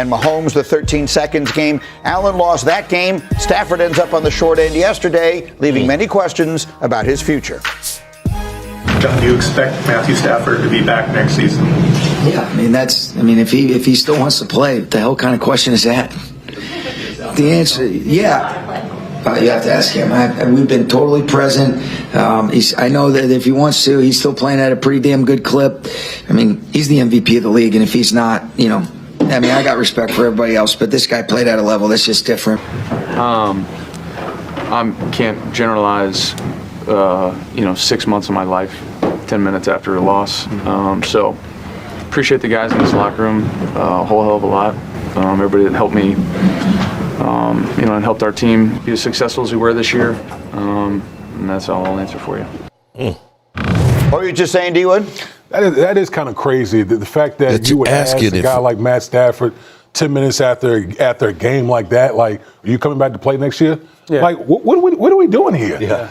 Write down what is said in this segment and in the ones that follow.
and Mahomes the 13 seconds game. Allen lost that game. Stafford ends up on the short end yesterday, leaving many questions about his future. John, do you expect Matthew Stafford to be back next season? Yeah, if he still wants to play, what the hell kind of question is that? The answer, yeah. You have to ask him. We've been totally present. I know that if he wants to, he's still playing at a pretty damn good clip. He's the MVP of the league, and if he's not, I got respect for everybody else, but this guy played at a level that's just different. I can't generalize, 6 months of my life, 10 minutes after a loss. So appreciate the guys in this locker room a whole hell of a lot. Everybody that helped me, and helped our team be as successful as we were this year. And that's all I'll answer for you. What were you just saying, D-Wood? That is kind of crazy. The fact that you would ask a guy like Matt Stafford 10 minutes after a game like that, are you coming back to play next year? Yeah. What are we doing here? Yeah.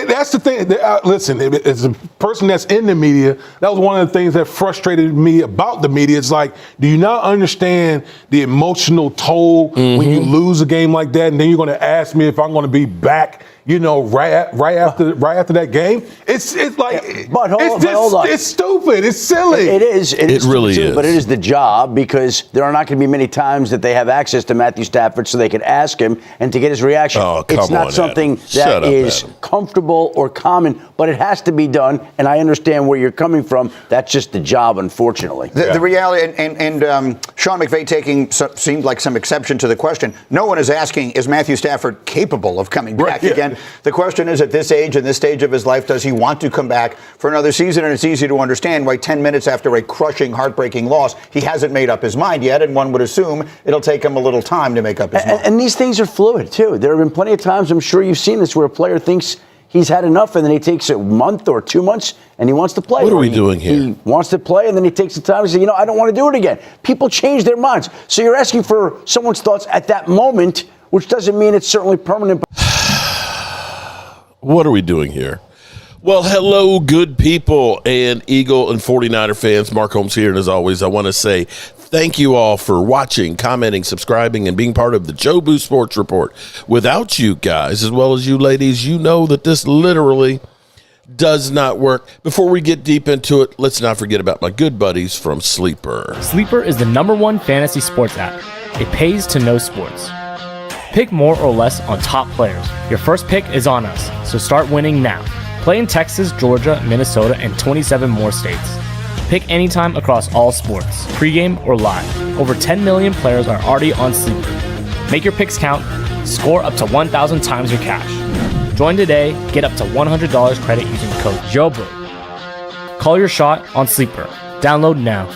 That's the thing. Listen, as a person that's in the media, that was one of the things that frustrated me about the media. It's do you not understand the emotional toll when you lose a game like that, and then you're going to ask me if I'm going to be back? Right after that game, it's hold on. It's stupid. It's silly. It is. It really is. But it is the job, because there are not going to be many times that they have access to Matthew Stafford so they can ask him and to get his reaction. Oh, it's not something that is comfortable or common, but it has to be done. And I understand where you're coming from. That's just the job, unfortunately. The reality, and Sean McVay seemed like some exception to the question. No one is asking, is Matthew Stafford capable of coming back again? The question is, at this age and this stage of his life, does he want to come back for another season? And it's easy to understand why 10 minutes after a crushing, heartbreaking loss, he hasn't made up his mind yet, and one would assume it'll take him a little time to make up his mind. And these things are fluid, too. There have been plenty of times, I'm sure you've seen this, where a player thinks he's had enough, and then he takes a month or 2 months, and he wants to play. What are we doing here? He wants to play, and then he takes the time and says, I don't want to do it again. People change their minds. So you're asking for someone's thoughts at that moment, which doesn't mean it's certainly permanent. What are we doing here? Well, hello, good people and Eagle and 49er fans. Mark Holmes here, and as always, I want to say thank you all for watching, commenting, subscribing, and being part of the Joe Boo Sports Report. Without you guys, as well as you ladies, you know that this literally does not work. Before we get deep into it, let's not forget about my good buddies from Sleeper. Sleeper is the #1 fantasy sports app. It pays to know sports. Pick more or less on top players. Your first pick is on us, so start winning now. Play in Texas, Georgia, Minnesota, and 27 more states. Pick anytime across all sports, pregame or live. Over 10 million players are already on Sleeper. Make your picks count. Score up to 1,000 times your cash. Join today. Get up to $100 credit using code JOBO. Call your shot on Sleeper. Download now.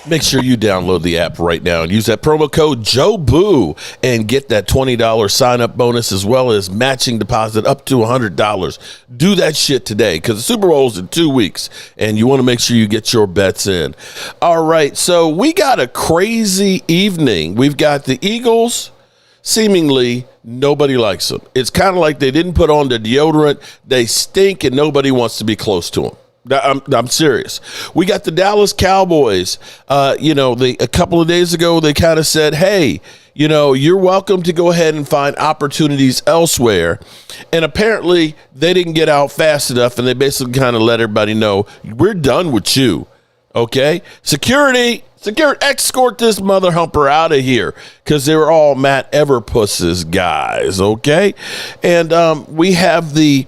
Make sure you download the app right now and use that promo code JOBOO and get that $20 sign-up bonus as well as matching deposit up to $100. Do that shit today because the Super Bowl's in 2 weeks, and you want to make sure you get your bets in. All right, so we got a crazy evening. We've got the Eagles. Seemingly, nobody likes them. It's kind of like they didn't put on the deodorant. They stink, and nobody wants to be close to them. I'm serious. We got the Dallas Cowboys. A couple of days ago, they kind of said, hey, you're welcome to go ahead and find opportunities elsewhere. And apparently they didn't get out fast enough, and they basically kind of let everybody know, we're done with you. Okay? Security, escort this mother humper out of here because they were all Matt Everpuss's guys. Okay? And we have the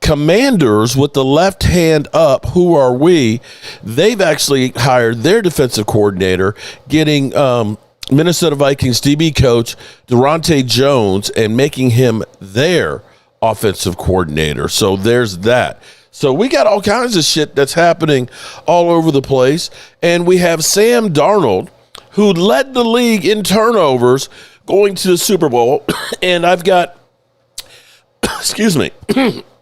Commanders with the left hand up. Who are we? They've actually hired their defensive coordinator, getting Minnesota Vikings DB coach Durante Jones and making him their offensive coordinator. So there's that. So we got all kinds of shit that's happening all over the place. And we have Sam Darnold, who led the league in turnovers going to the Super Bowl. And I've got, excuse me,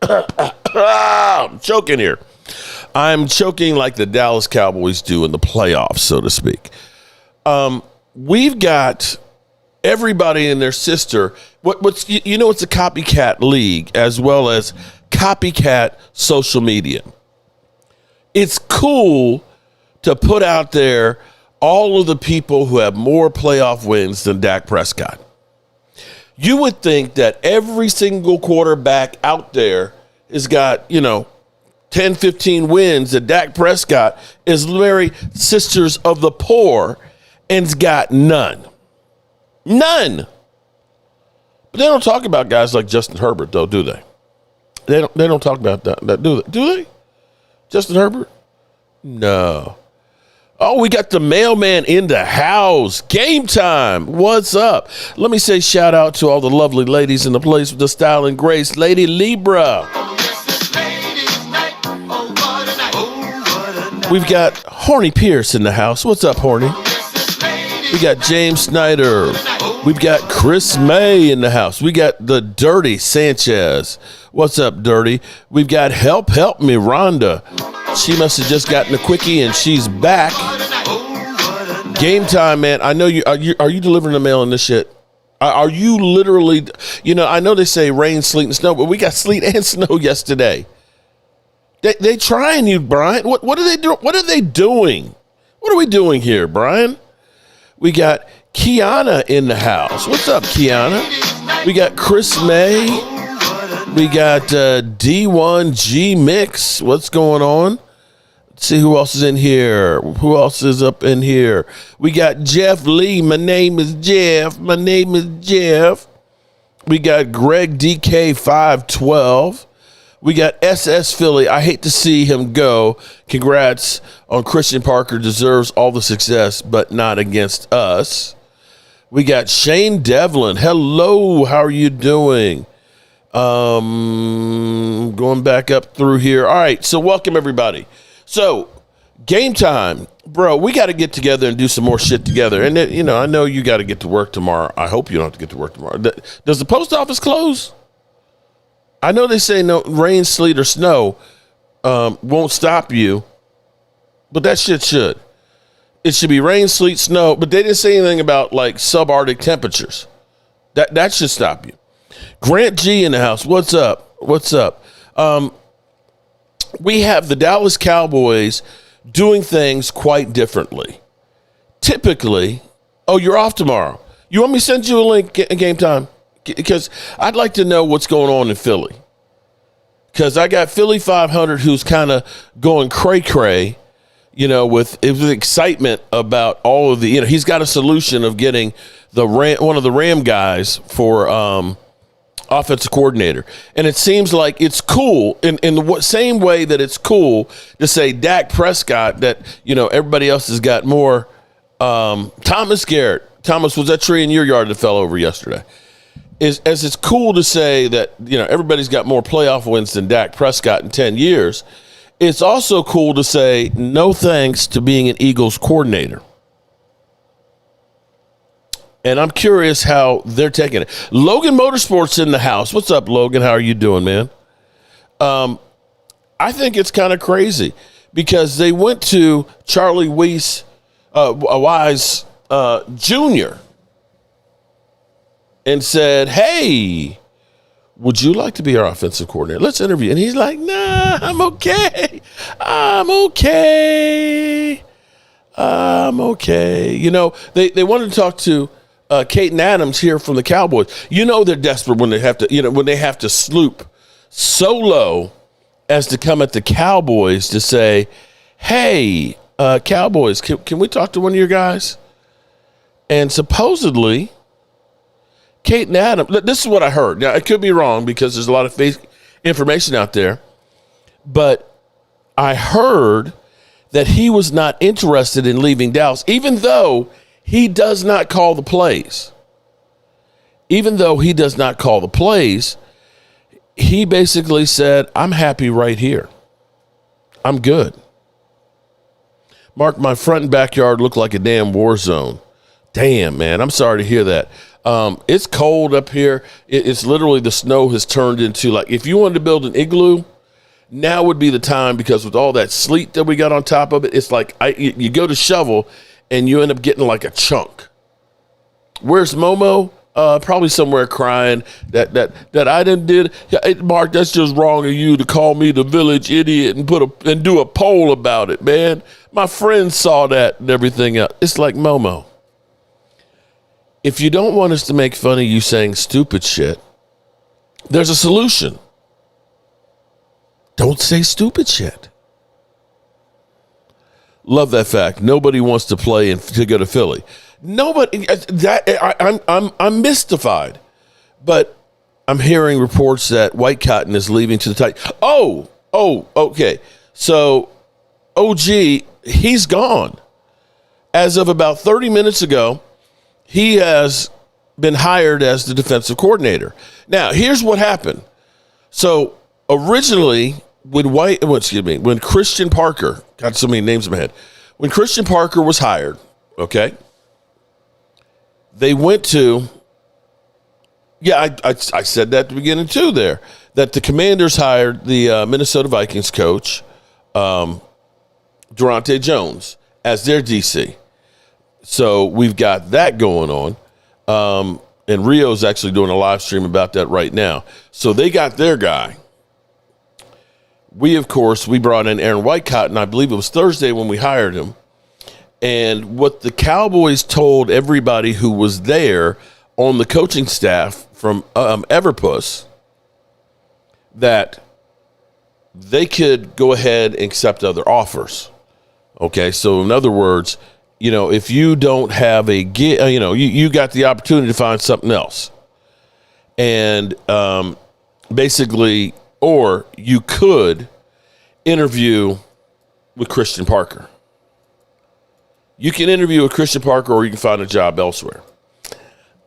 I'm choking here. I'm choking like the Dallas Cowboys do in the playoffs, so to speak. We've got everybody and their sister. It's a copycat league as well as copycat social media. It's cool to put out there all of the people who have more playoff wins than Dak Prescott. You would think that every single quarterback out there has got, 10, 15 wins, that Dak Prescott is Larry Sisters of the Poor and's got none. None. But they don't talk about guys like Justin Herbert, though, do they? They don't talk about that, do they? Do they? Justin Herbert? No. Oh, we got the mailman in the house. Game time. What's up? Let me say shout out to all the lovely ladies in the place with the style and grace. Lady Libra. We've got Horny Pierce in the house. What's up, Horny? We got James Snyder. We've got Chris May in the house. We got the Dirty Sanchez. What's up, Dirty? We've got Help Me Rhonda. She must have just gotten a quickie and she's back. Game time, man. I know you. Are you delivering the mail in this shit? Are you literally? I know they say rain, sleet, and snow, but we got sleet and snow yesterday. They trying you, Brian. What are they doing? What are they doing? What are we doing here, Brian? We got Kiana in the house. What's up, Kiana? We got Chris May. We got D1G Mix. What's going on? Let's see who else is in here. Who else is up in here? We got Jeff Lee. My name is Jeff. We got Greg DK512. We got SS Philly. I hate to see him go. Congrats on Christian Parker. Deserves all the success, but not against us. We got Shane Devlin. Hello, how are you doing? Going back up through here. All right, so welcome everybody. So, game time. Bro, we got to get together and do some more shit together. And, I know you got to get to work tomorrow. I hope you don't have to get to work tomorrow. Does the post office close? I know they say no rain, sleet, or snow won't stop you, but that shit should. It should be rain, sleet, snow, but they didn't say anything about, like, subarctic temperatures. That should stop you. Grant G in the house. What's up? We have the Dallas Cowboys doing things quite differently. Typically, you're off tomorrow. You want me to send you a link at game time? Because I'd like to know what's going on in Philly. Because I got Philly 500 who's kind of going cray-cray, with excitement about all of the, he's got a solution of getting one of the Ram guys for offensive coordinator. And it seems like it's cool in the same way that it's cool to say Dak Prescott that, everybody else has got more. Thomas Garrett. Thomas, was that tree in your yard that fell over yesterday? As it's cool to say that, everybody's got more playoff wins than Dak Prescott in 10 years, it's also cool to say no thanks to being an Eagles coordinator. And I'm curious how they're taking it. Logan Motorsports in the house. What's up, Logan? How are you doing, man? I think it's kind of crazy because they went to Charlie Wise Jr., and said, hey, would you like to be our offensive coordinator? Let's interview. And he's like, nah, I'm okay. They wanted to talk to Kate and Adams here from the Cowboys. They're desperate when they have to sloop so low as to come at the Cowboys to say, hey, Cowboys, can we talk to one of your guys? And supposedly, Kate and Adam, this is what I heard. Now, I could be wrong because there's a lot of fake information out there, but I heard that he was not interested in leaving Dallas, even though he does not call the plays. He basically said, I'm happy right here. I'm good. Mark, my front and backyard look like a damn war zone. Damn, man, I'm sorry to hear that. It's cold up here. It's literally the snow has turned into, like, if you wanted to build an igloo, now would be the time because with all that sleet that we got on top of it, it's like you go to shovel and you end up getting like a chunk. Where's Momo? probably somewhere crying that I did. Hey, Mark, that's just wrong of you to call me the village idiot and do a poll about it, man. My friends saw that and everything else. It's like Momo. If you don't want us to make fun of you saying stupid shit, there's a solution. Don't say stupid shit. Love that fact. Nobody wants to play and to go to Philly. Nobody. I'm mystified, but I'm hearing reports that White Cotton is leaving to the Titans. Oh, okay. So, OG, he's gone. As of about 30 minutes ago, he has been hired as the defensive coordinator. Now, here's what happened. So, originally, when Christian Parker, got so many names in my head, when Christian Parker was hired, okay, they went to, I said that at the beginning too there, that the Commanders hired the Minnesota Vikings coach, Durante Jones, as their DC. So we've got that going on. And Rio's actually doing a live stream about that right now. So they got their guy. We brought in Aaron Whitecott, and I believe it was Thursday when we hired him. And what the Cowboys told everybody who was there on the coaching staff from Everpuss, that they could go ahead and accept other offers. Okay, so in other words, if you don't have a gig, you got the opportunity to find something else. And basically, or you could interview with Christian Parker. You can interview with Christian Parker, or you can find a job elsewhere.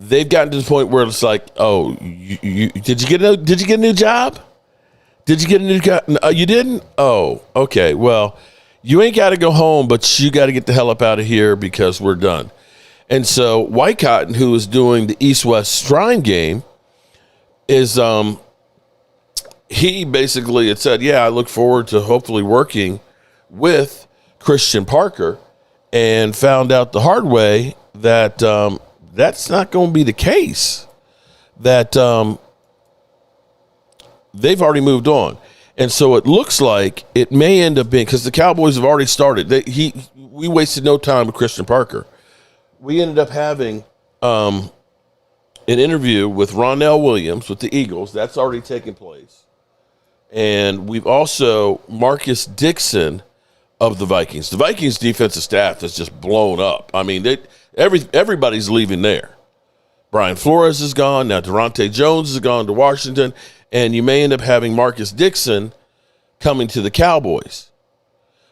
They've gotten to the point where it's like, oh, did you get a new job? Did you get a new job? You didn't? Oh, okay. Well, you ain't got to go home, but you got to get the hell up out of here because we're done. And so White Cotton, who is doing the East-West Shrine game, is he basically had said, I look forward to hopefully working with Christian Parker, and found out the hard way that that's not going to be the case, that they've already moved on. And so it looks like it may end up being, because the Cowboys have already started. We wasted no time with Christian Parker. We ended up having an interview with Ronnell Williams with the Eagles. That's already taken place. And we've also Marcus Dixon of the Vikings. The Vikings defensive staff has just blown up. I mean, everybody's leaving there. Brian Flores is gone. Now Durante Jones has gone to Washington. And you may end up having Marcus Dixon coming to the Cowboys.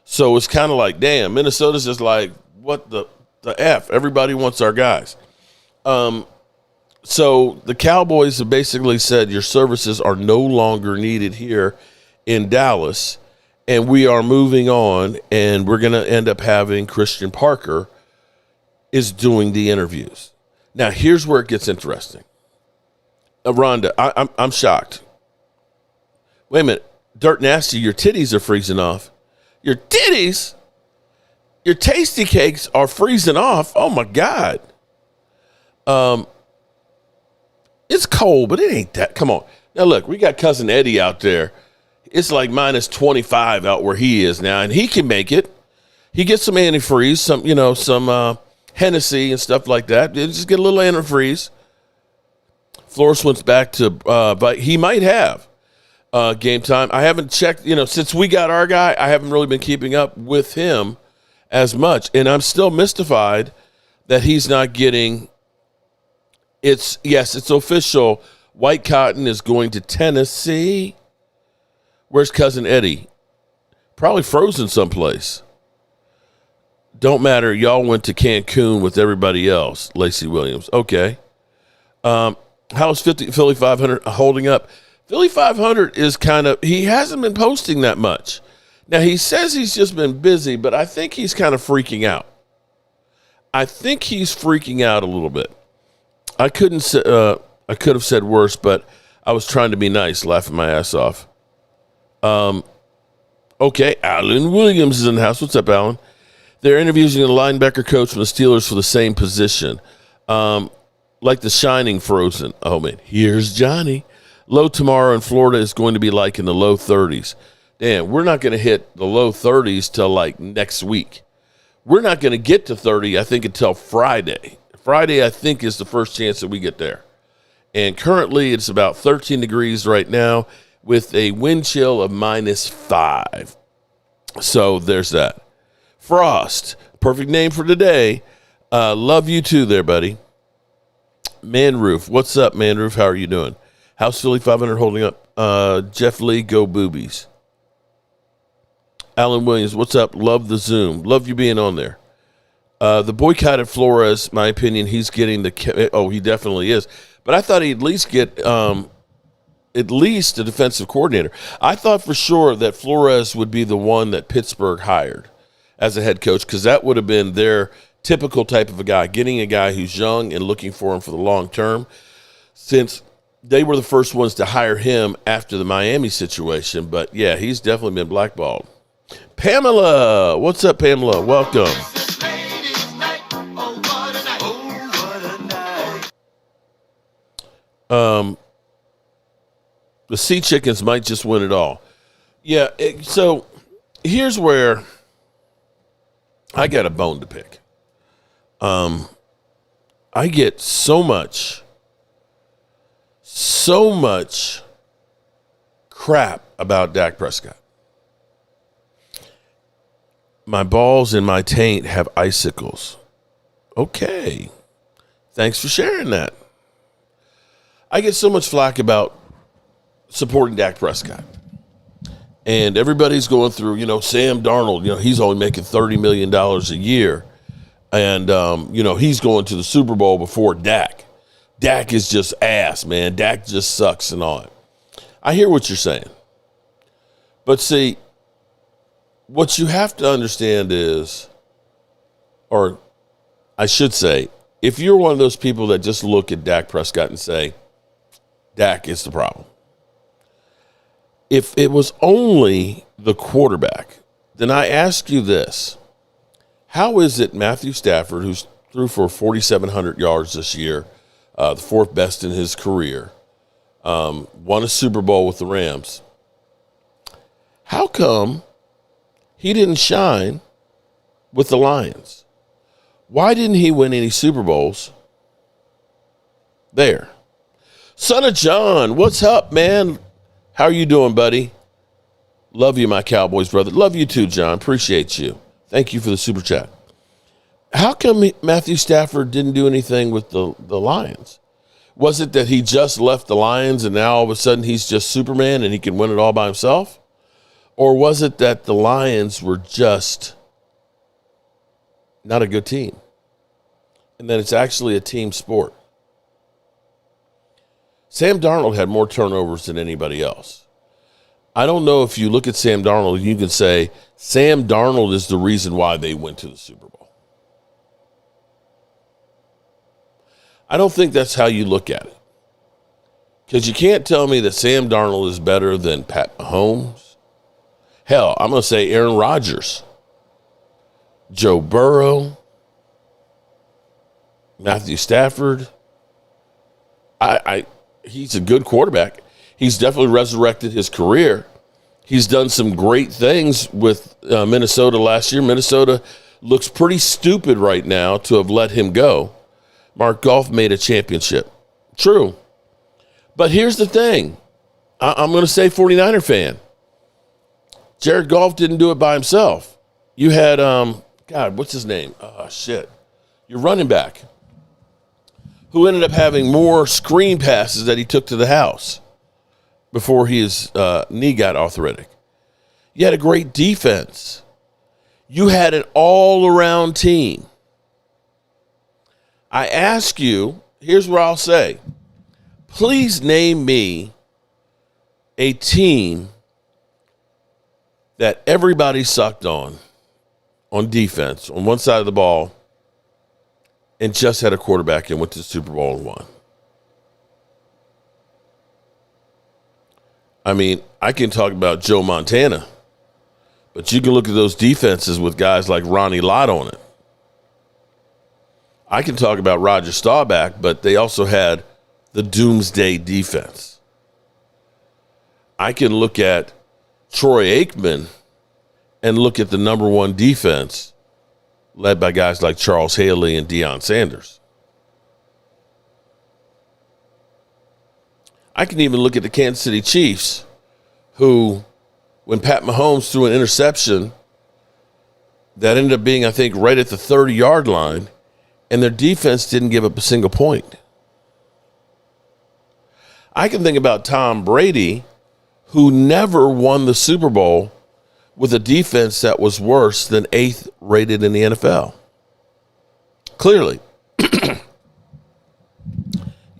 So it's kind of like, damn, Minnesota's just like, what the F? Everybody wants our guys. So the Cowboys have basically said your services are no longer needed here in Dallas, and we are moving on, and we're going to end up having Christian Parker is doing the interviews. Now, here's where it gets interesting. Rhonda, I'm shocked. Wait a minute. Dirt Nasty, your titties are freezing off. Your titties? Your tasty cakes are freezing off. Oh, my God. It's cold, but it ain't that. Come on. Now, look, we got Cousin Eddie out there. It's like minus 25 out where he is now, and he can make it. He gets some antifreeze, some Hennessy and stuff like that. Just get a little antifreeze. Flores went back to, but he might have game time. I haven't checked, since we got our guy, I haven't really been keeping up with him as much. And I'm still mystified that he's not getting, it's official. White Cotton is going to Tennessee. Where's Cousin Eddie? Probably frozen someplace. Don't matter. Y'all went to Cancun with everybody else. Lacey Williams. Okay. How's Philly 500 holding up? Philly 500 is he hasn't been posting that much. Now, he says he's just been busy, but I think he's kind of freaking out. I think he's freaking out a little bit. I could have said worse, but I was trying to be nice, laughing my ass off. Okay, Alan Williams is in the house. What's up, Alan? They're interviewing a linebacker coach from the Steelers for the same position. like the Shining frozen. Oh, man, here's Johnny. Low tomorrow in Florida is going to be like in the low 30s. Damn, we're not going to hit the low 30s till like next week. We're not going to get to 30, I think, until Friday. Friday, I think, is the first chance that we get there. And currently, it's about 13 degrees right now with a wind chill of -5. So there's that. Frost, perfect name for today. Love you too there, buddy. Manroof, what's up, Manroof? How are you doing? How's Philly 500 holding up? Jeff Lee, go Boobies. Alan Williams, what's up? Love the Zoom. Love you being on there. The boycotted Flores, my opinion, he's getting he definitely is. But I thought he'd at least get at least a defensive coordinator. I thought for sure that Flores would be the one that Pittsburgh hired as a head coach, because that would have been their typical type of a guy, getting a guy who's young and looking for him for the long term, since they were the first ones to hire him after the Miami situation. But, yeah, he's definitely been blackballed. Pamela, what's up, Pamela? Welcome. The Sea Chickens might just win it all. Yeah, so here's where I got a bone to pick. I get so much crap about Dak Prescott. My balls in my taint have icicles. Okay. Thanks for sharing that. I get so much flack about supporting Dak Prescott. And everybody's going through, Sam Darnold, he's only making $30 million a year. And, he's going to the Super Bowl before Dak. Dak is just ass, man. Dak just sucks and all that. I hear what you're saying. But see, what you have to understand is, or I should say, if you're one of those people that just look at Dak Prescott and say, Dak is the problem. If it was only the quarterback, then I ask you this. How is it Matthew Stafford, who's threw for 4,700 yards this year, the fourth best in his career, won a Super Bowl with the Rams, how come he didn't shine with the Lions? Why didn't he win any Super Bowls there? Son of John, what's up, man? How are you doing, buddy? Love you, my Cowboys brother. Love you too, John. Appreciate you. Thank you for the super chat. How come Matthew Stafford didn't do anything with the Lions? Was it that he just left the Lions and now all of a sudden he's just Superman and he can win it all by himself? Or was it that the Lions were just not a good team and that it's actually a team sport? Sam Darnold had more turnovers than anybody else. I don't know if you look at Sam Darnold, you can say Sam Darnold is the reason why they went to the Super Bowl. I don't think that's how you look at it. Because you can't tell me that Sam Darnold is better than Pat Mahomes. Hell, I'm going to say Aaron Rodgers, Joe Burrow, Matthew Stafford. He's a good quarterback. He's definitely resurrected his career. He's done some great things with Minnesota last year. Minnesota looks pretty stupid right now to have let him go. Mark Goff made a championship. True. But here's the thing. I'm going to say 49er fan. Jared Goff didn't do it by himself. You had, God, what's his name? Oh, shit. Your running back, who ended up having more screen passes that he took to the house before his knee got arthritic. You had a great defense. You had an all-around team. I ask you, here's what I'll say. Please name me a team that everybody sucked on defense, on one side of the ball, and just had a quarterback and went to the Super Bowl and won. I mean, I can talk about Joe Montana, but you can look at those defenses with guys like Ronnie Lott on it. I can talk about Roger Staubach, but they also had the doomsday defense. I can look at Troy Aikman and look at the number one defense led by guys like Charles Haley and Deion Sanders. I can even look at the Kansas City Chiefs, who, when Pat Mahomes threw an interception that ended up being, I think, right at the 30-yard line, and their defense didn't give up a single point. I can think about Tom Brady, who never won the Super Bowl with a defense that was worse than 8th rated in the NFL. Clearly, you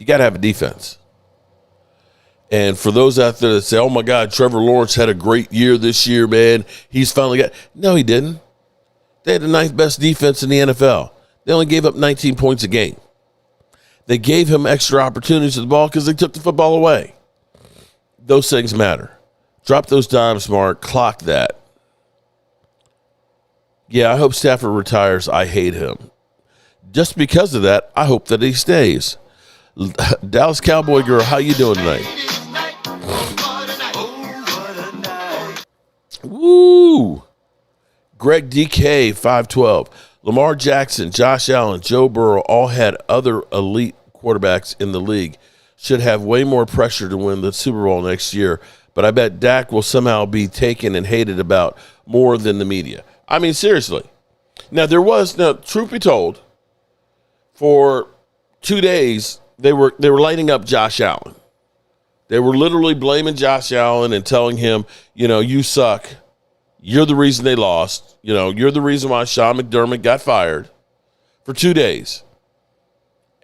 got to have a defense. And for those out there that say, oh, my God, Trevor Lawrence had a great year this year, man. He's finally got – no, he didn't. They had the 9th best defense in the NFL. They only gave up 19 points a game. They gave him extra opportunities with the ball because they took the football away. Those things matter. Drop those dimes, Mark. Clock that. Yeah, I hope Stafford retires. I hate him. Just because of that, I hope that he stays. Dallas Cowboy girl, how you doing tonight? Woo! Greg DK, 512. Lamar Jackson, Josh Allen, Joe Burrow all had other elite quarterbacks in the league. Should have way more pressure to win the Super Bowl next year, but I bet Dak will somehow be taken and hated about more than the media. I mean, seriously. Now, truth be told, for 2 days, they were lighting up Josh Allen. They were literally blaming Josh Allen and telling him, you suck. You're the reason they lost. You're the reason why Sean McDermott got fired for 2 days.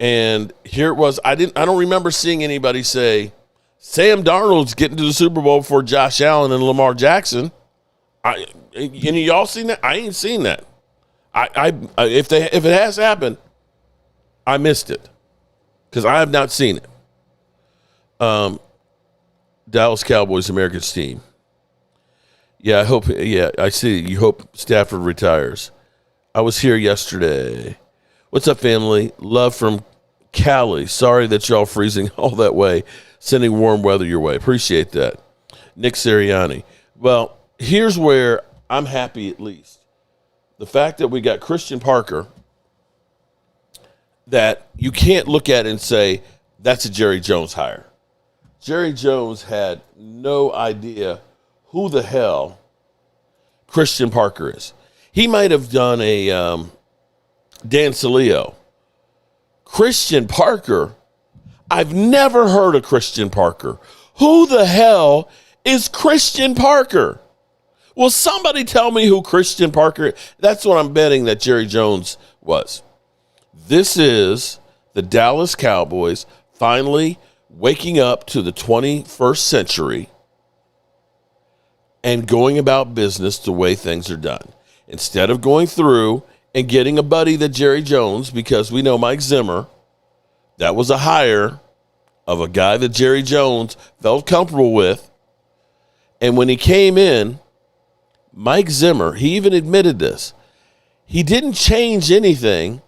And here it was. I don't remember seeing anybody say Sam Darnold's getting to the Super Bowl before Josh Allen and Lamar Jackson. Y'all seen that? I ain't seen that. If it has happened, I missed it because I have not seen it. Dallas Cowboys, America's team. Yeah, I see. You hope Stafford retires. I was here yesterday. What's up, family? Love from Cali. Sorry that y'all freezing all that way. Sending warm weather your way. Appreciate that. Nick Sirianni. Well, here's where I'm happy at least. The fact that we got Christian Parker that you can't look at and say, that's a Jerry Jones hire. Jerry Jones had no idea who the hell Christian Parker is. He might have done a Dan Saleo. Christian Parker, I've never heard of Christian Parker. Who the hell is Christian Parker? Will somebody tell me who Christian Parker is? That's what I'm betting that Jerry Jones was. This is the Dallas Cowboys finally waking up to the 21st century and going about business the way things are done. Instead of going through and getting a buddy that Jerry Jones, because we know Mike Zimmer, that was a hire of a guy that Jerry Jones felt comfortable with. And when he came in, Mike Zimmer, he even admitted this. He didn't change anything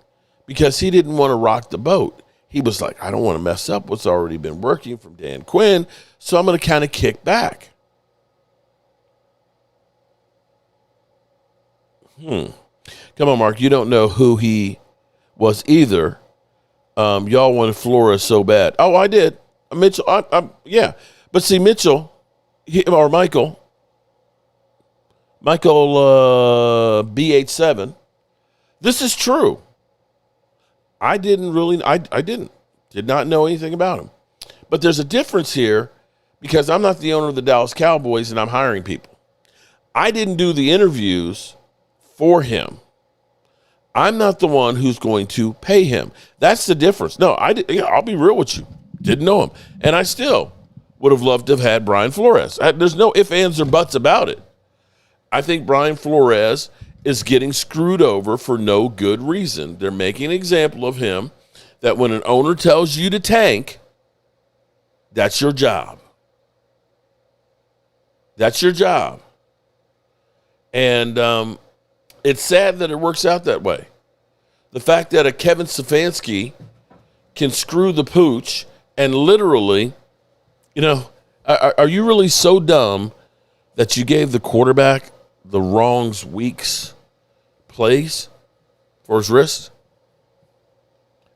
because he didn't want to rock the boat. He was like, I don't want to mess up what's already been working from Dan Quinn, so I'm going to kind of kick back. Come on, Mark. You don't know who he was either. Y'all wanted Flores so bad. Oh, I did. Mitchell, yeah. But see, Michael B87, this is true. I did not know anything about him. But there's a difference here because I'm not the owner of the Dallas Cowboys and I'm hiring people. I didn't do the interviews for him. I'm not the one who's going to pay him. That's the difference. No, I'll be real with you. Didn't know him. And I still would have loved to have had Brian Flores. There's no ifs, ands, or buts about it. I think Brian Flores is getting screwed over for no good reason. They're making an example of him that when an owner tells you to tank, that's your job. That's your job. And it's sad that it works out that way. The fact that a Kevin Stefanski can screw the pooch and literally, are you really so dumb that you gave the quarterback the wrong week's plays for his wrist?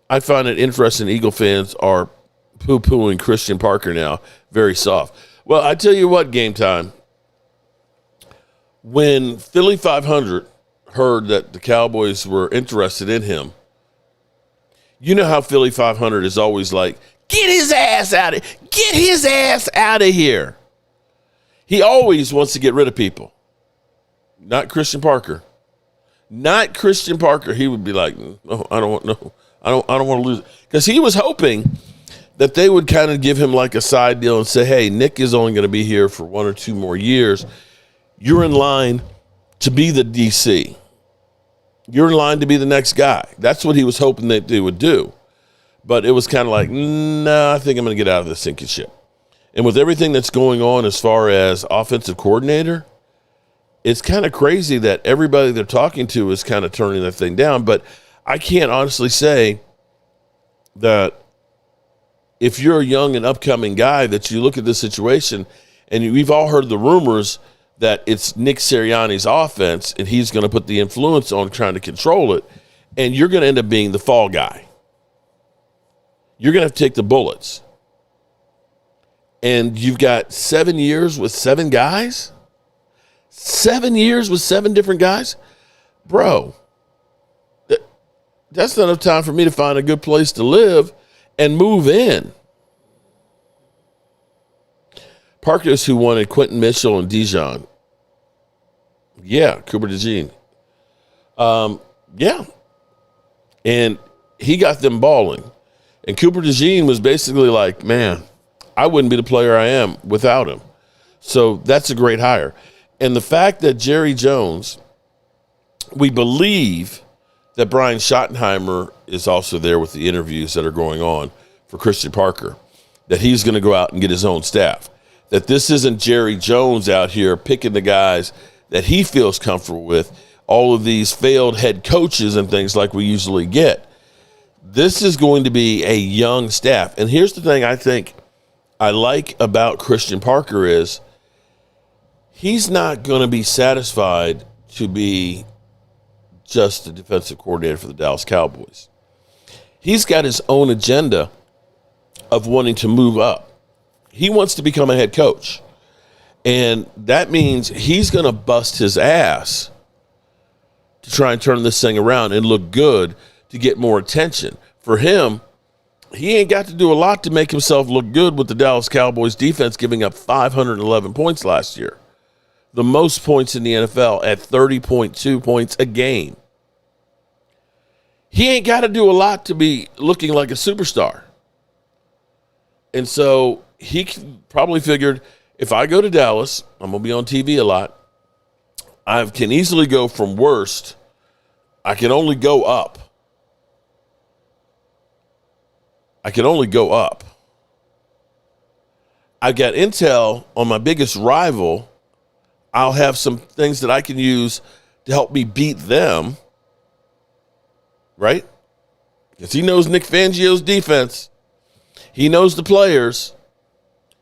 I find it interesting Eagle fans are poo-pooing Christian Parker now, very soft. Well, I tell you what, Game Time, when Philly 500 heard that the Cowboys were interested in him, you know how Philly 500 is always like, get his ass out of here. He always wants to get rid of people. Not Christian Parker. Not Christian Parker. He would be like, no, I don't want to lose it. Because he was hoping that they would kind of give him like a side deal and say, hey, Nick is only going to be here for 1 or 2 more years. You're in line to be the DC. You're in line to be the next guy. That's what he was hoping that they would do. But it was kind of like, I think I'm going to get out of this sinking ship. And with everything that's going on as far as offensive coordinator, it's kind of crazy that everybody they're talking to is kind of turning that thing down. But I can't honestly say that if you're a young and upcoming guy that you look at this situation, and we've all heard the rumors that it's Nick Sirianni's offense and he's going to put the influence on trying to control it, and you're going to end up being the fall guy. You're going to have to take the bullets. And you've got 7 years with 7 guys? 7 years with 7 different guys? Bro, that's not enough time for me to find a good place to live and move in. Parker's who wanted Quentin Mitchell and Dijon. Yeah, Cooper DeJean. Yeah. And he got them balling. And Cooper DeJean was basically like, man, I wouldn't be the player I am without him. So that's a great hire. And the fact that Jerry Jones, we believe that Brian Schottenheimer is also there with the interviews that are going on for Christian Parker, that he's going to go out and get his own staff, that this isn't Jerry Jones out here picking the guys that he feels comfortable with, all of these failed head coaches and things like we usually get. This is going to be a young staff. And here's the thing I think I like about Christian Parker is he's not going to be satisfied to be just the defensive coordinator for the Dallas Cowboys. He's got his own agenda of wanting to move up. He wants to become a head coach. And that means he's going to bust his ass to try and turn this thing around and look good to get more attention. For him, he ain't got to do a lot to make himself look good with the Dallas Cowboys defense giving up 511 points last year. The most points in the NFL at 30.2 points a game. He ain't got to do a lot to be looking like a superstar. And so he probably figured, if I go to Dallas, I'm going to be on TV a lot. I can easily go from worst. I can only go up. I've got intel on my biggest rival. I'll have some things that I can use to help me beat them. Right? Because he knows Nick Fangio's defense. He knows the players.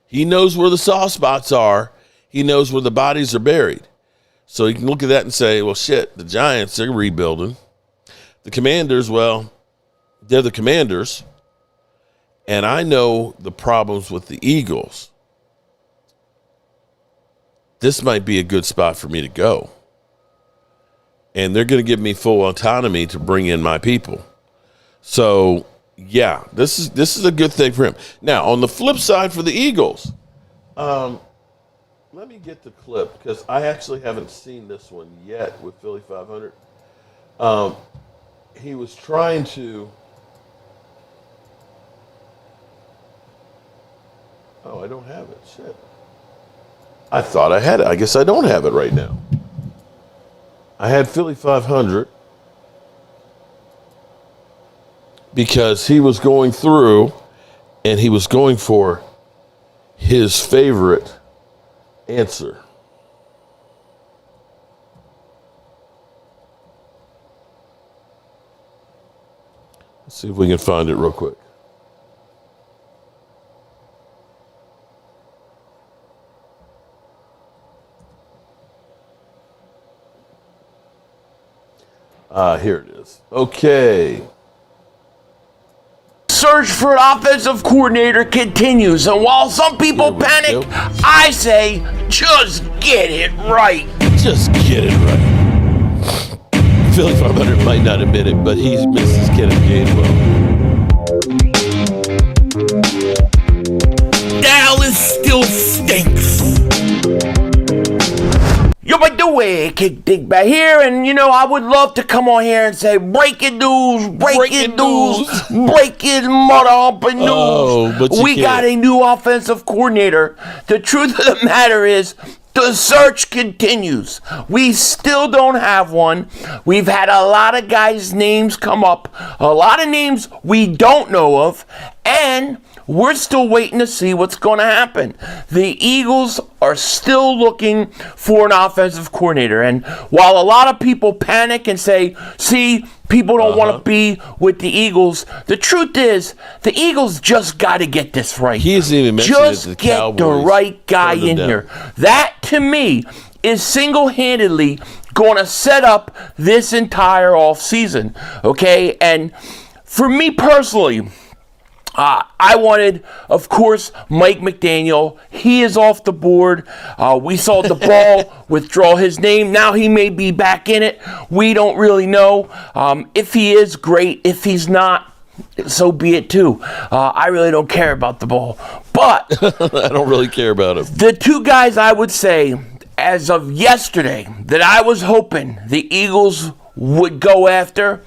He knows where the soft spots are. He knows where the bodies are buried. So you can look at that and say, well, shit, the Giants, they're rebuilding. The Commanders, well, they're the Commanders. And I know the problems with the Eagles. This might be a good spot for me to go. And they're going to give me full autonomy to bring in my people. So, yeah, this is a good thing for him. Now, on the flip side for the Eagles, let me get the clip because I actually haven't seen this one yet with Philly 500. He was trying to... Oh, I don't have it. Shit. I thought I had it. I guess I don't have it right now. I had Philly 500 because he was going through and he was going for his favorite answer. Let's see if we can find it real quick. Here it is. Okay. Search for an offensive coordinator continues, and while some people panic, I say just get it right. Just get it right. Philly 500 might not admit it, but he misses Kenneth Gainwell. Dallas still stinks. Yo, by the way, Kick Dig back here, and I would love to come on here and say breaking news, breaking mother humping news. Oh, but we got a new offensive coordinator. The truth of the matter is, the search continues. We still don't have one. We've had a lot of guys' names come up, a lot of names we don't know of, and we're still waiting to see what's going to happen. The Eagles are still looking for an offensive coordinator. And while a lot of people panic and say, see, people don't want to be with the Eagles, the truth is, the Eagles just got to get this right. He hasn't even mentioned just it to the get Cowboys. the right guy in here. That, to me, is single-handedly going to set up this entire offseason. Okay? And for me personally, I wanted, of course, Mike McDaniel. He is off the board. We saw the ball withdraw his name. Now he may be back in it. We don't really know. If he is, great. If he's not, so be it too. I really don't care about the ball. But I don't really care about him. The two guys I would say, as of yesterday, that I was hoping the Eagles would go after,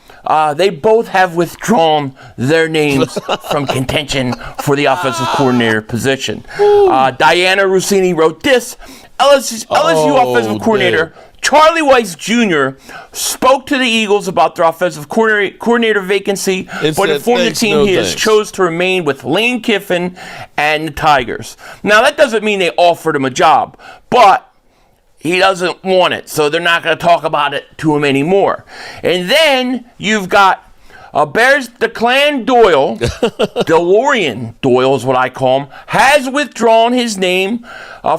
they both have withdrawn their names from contention for the offensive coordinator position. Diana Rossini wrote this. LSU offensive coordinator Charlie Weiss Jr. spoke to the Eagles about their offensive coordinator vacancy, but informed the team he has chose to remain with Lane Kiffin and the Tigers. Now, that doesn't mean they offered him a job, but he doesn't want it, so they're not going to talk about it to him anymore. And then you've got Bears DeClan Doyle, DeLorean Doyle is what I call him, has withdrawn his name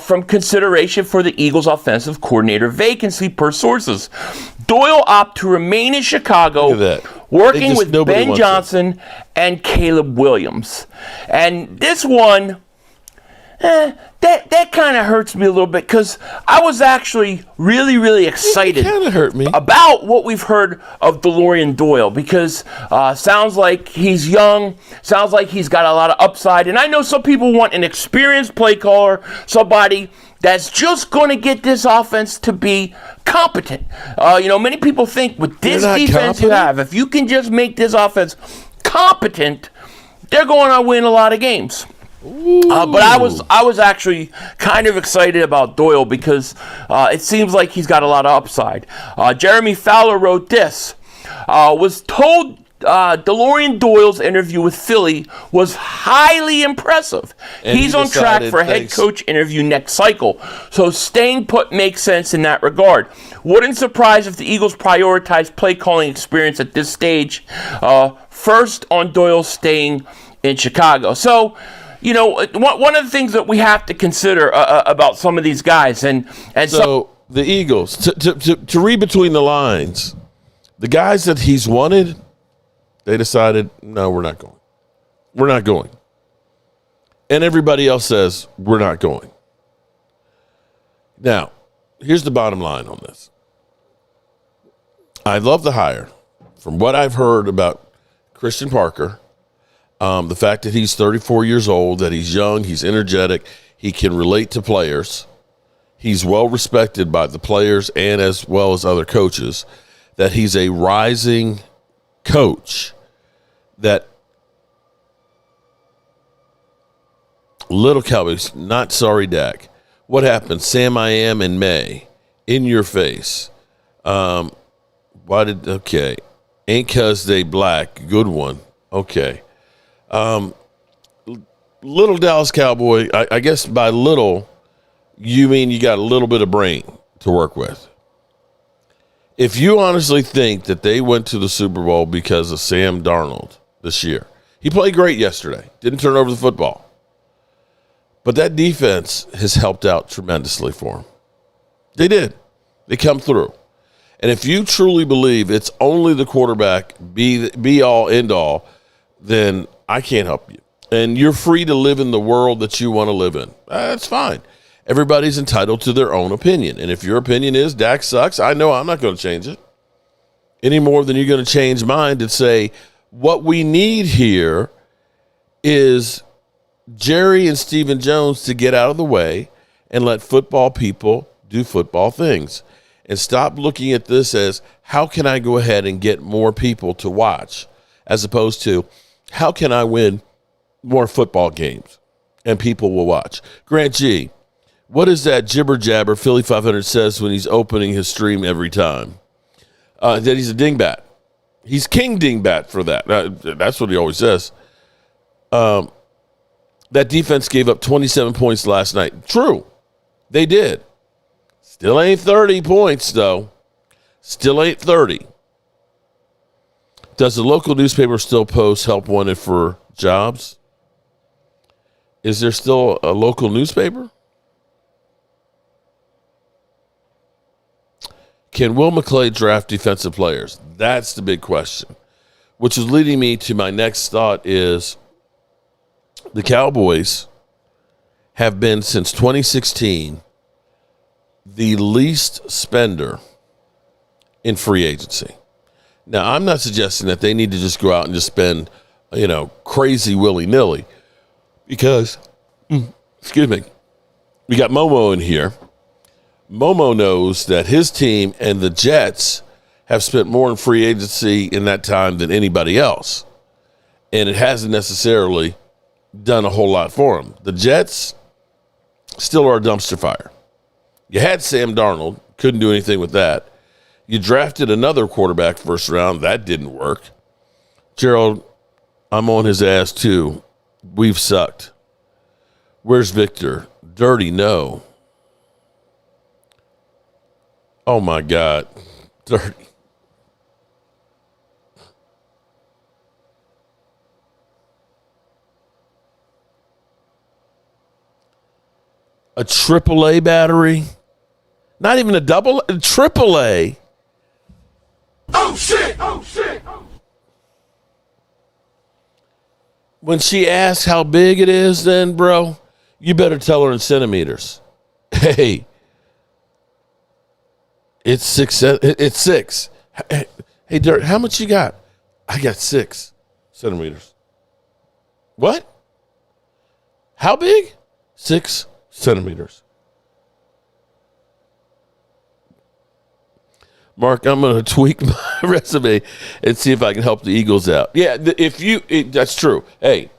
from consideration for the Eagles' offensive coordinator vacancy per sources. Doyle opted to remain in Chicago, working with Ben Johnson and Caleb Williams. And this one, that kind of hurts me a little bit, because I was actually really, really excited about what we've heard of DeLorean Doyle, because sounds like he's young, sounds like he's got a lot of upside, and I know some people want an experienced play caller, somebody that's just going to get this offense to be competent. Many people think with this defense you have, if you can just make this offense competent, they're going to win a lot of games. But I was actually kind of excited about Doyle, because it seems like he's got a lot of upside. Jeremy Fowler wrote this. Was told DeLorean Doyle's interview with Philly was highly impressive. And he's on track for a head coach interview next cycle. So staying put makes sense in that regard. Wouldn't surprise if the Eagles prioritize play calling experience at this stage. First on Doyle staying in Chicago. So, one of the things that we have to consider about some of these guys, and so the Eagles, to read between the lines, the guys that he's wanted, they decided, no, we're not going. We're not going. And everybody else says, we're not going. Now, here's the bottom line on this. I love the hire. From what I've heard about Christian Parker, the fact that he's 34 years old, that he's young, he's energetic, he can relate to players, he's well respected by the players and as well as other coaches, that he's a rising coach, that little Cowboys, not sorry Dak. What happened? Sam I Am in May, in your face. Ain't 'cause they black, good one. Okay. Little Dallas Cowboy, I guess by little, you mean you got a little bit of brain to work with. If you honestly think that they went to the Super Bowl because of Sam Darnold, this year. He played great yesterday. Didn't turn over the football. But that defense has helped out tremendously for him. They did. They come through. And if you truly believe it's only the quarterback, be all, end all, then I can't help you. And you're free to live in the world that you want to live in. That's fine. Everybody's entitled to their own opinion. And if your opinion is Dak sucks, I know I'm not going to change it any more than you're going to change mine to say what we need here is Jerry and Stephen Jones to get out of the way and let football people do football things. And stop looking at this as, how can I go ahead and get more people to watch, as opposed to, how can I win more football games and people will watch? Grant G, what is that jibber jabber Philly 500 says when he's opening his stream every time? That he's a dingbat. He's king dingbat for that. That's what he always says. That defense gave up 27 points last night. True, they did. Still ain't 30 points, though. Still ain't 30. Does the local newspaper still post help wanted for jobs? Is there still a local newspaper? Can Will McClay draft defensive players? That's the big question, which is leading me to my next thought is the Cowboys have been, since 2016, the least spender in free agency. Now, I'm not suggesting that they need to just go out and just spend, crazy willy-nilly because, excuse me, we got Momo in here. Momo knows that his team and the Jets have spent more in free agency in that time than anybody else. And it hasn't necessarily done a whole lot for them. The Jets still are a dumpster fire. You had Sam Darnold, couldn't do anything with that. You drafted another quarterback first round, that didn't work. Gerald, I'm on his ass too. We've sucked. Where's Victor? Dirty, no. Oh my God, dirty. A AAA battery? Not even a AAA. Oh shit! Oh shit! When she asks how big it is, then bro, you better tell her in centimeters. Hey, it's 6. It's 6. Hey, Dirt, how much you got? I got 6 centimeters. What? How big? 6 centimeters. Mark, I'm going to tweak my resume and see if I can help the Eagles out. Yeah, that's true. Hey,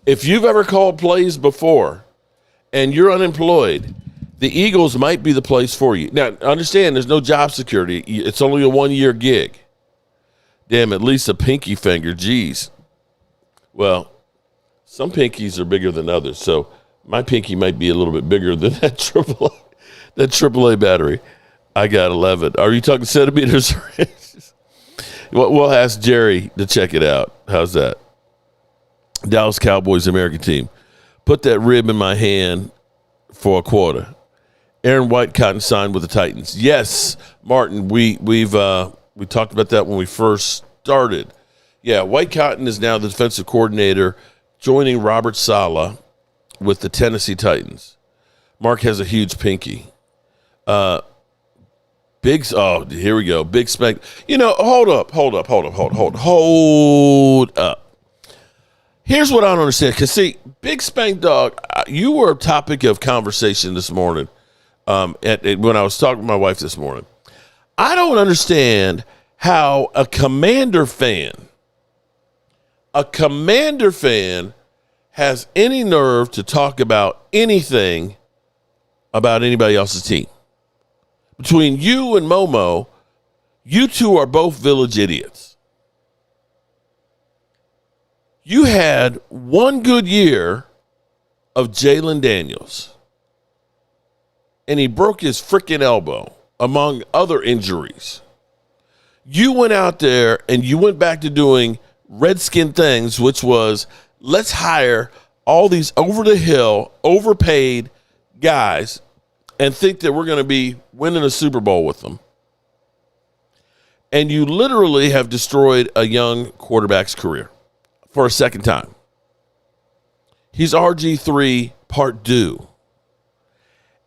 if you've ever called plays before and you're unemployed, the Eagles might be the place for you. Now, understand there's no job security. It's only a 1-year gig. Damn, at least a pinky finger. Geez. Well, some pinkies are bigger than others, so my pinky might be a little bit bigger than that AAA battery. I got 11. Are you talking centimeters or inches? We'll ask Jerry to check it out. How's that? Dallas Cowboys American team. Put that rib in my hand for a quarter. Aaron White-Cotton signed with the Titans. Yes, Martin, we talked about that when we first started. Yeah, White-Cotton is now the defensive coordinator, joining Robert Saleh with the Tennessee Titans. Mark has a huge pinky. Here we go. Big Spank. Hold up. Here's what I don't understand. Because, see, Big Spank Dog, you were a topic of conversation this morning when I was talking to my wife this morning. I don't understand how a Commander fan has any nerve to talk about anything about anybody else's team. Between you and Momo, you two are both village idiots. You had one good year of Jalen Daniels, and he broke his freaking elbow, among other injuries. You went out there and you went back to doing Redskin things, which was let's hire all these over-the-hill, overpaid guys and think that we're going to be winning a Super Bowl with them. And you literally have destroyed a young quarterback's career for a second time. He's RG3 part due.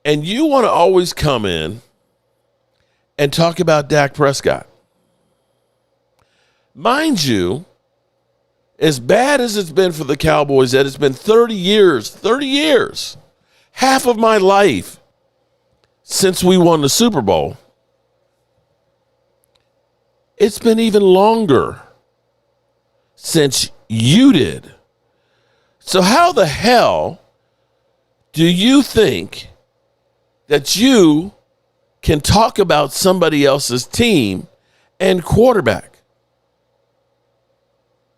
And you want to always come in and talk about Dak Prescott. Mind you, as bad as it's been for the Cowboys, that it's been 30 years, half of my life since we won the Super Bowl. It's been even longer since you did. So how the hell do you think that you can talk about somebody else's team and quarterback?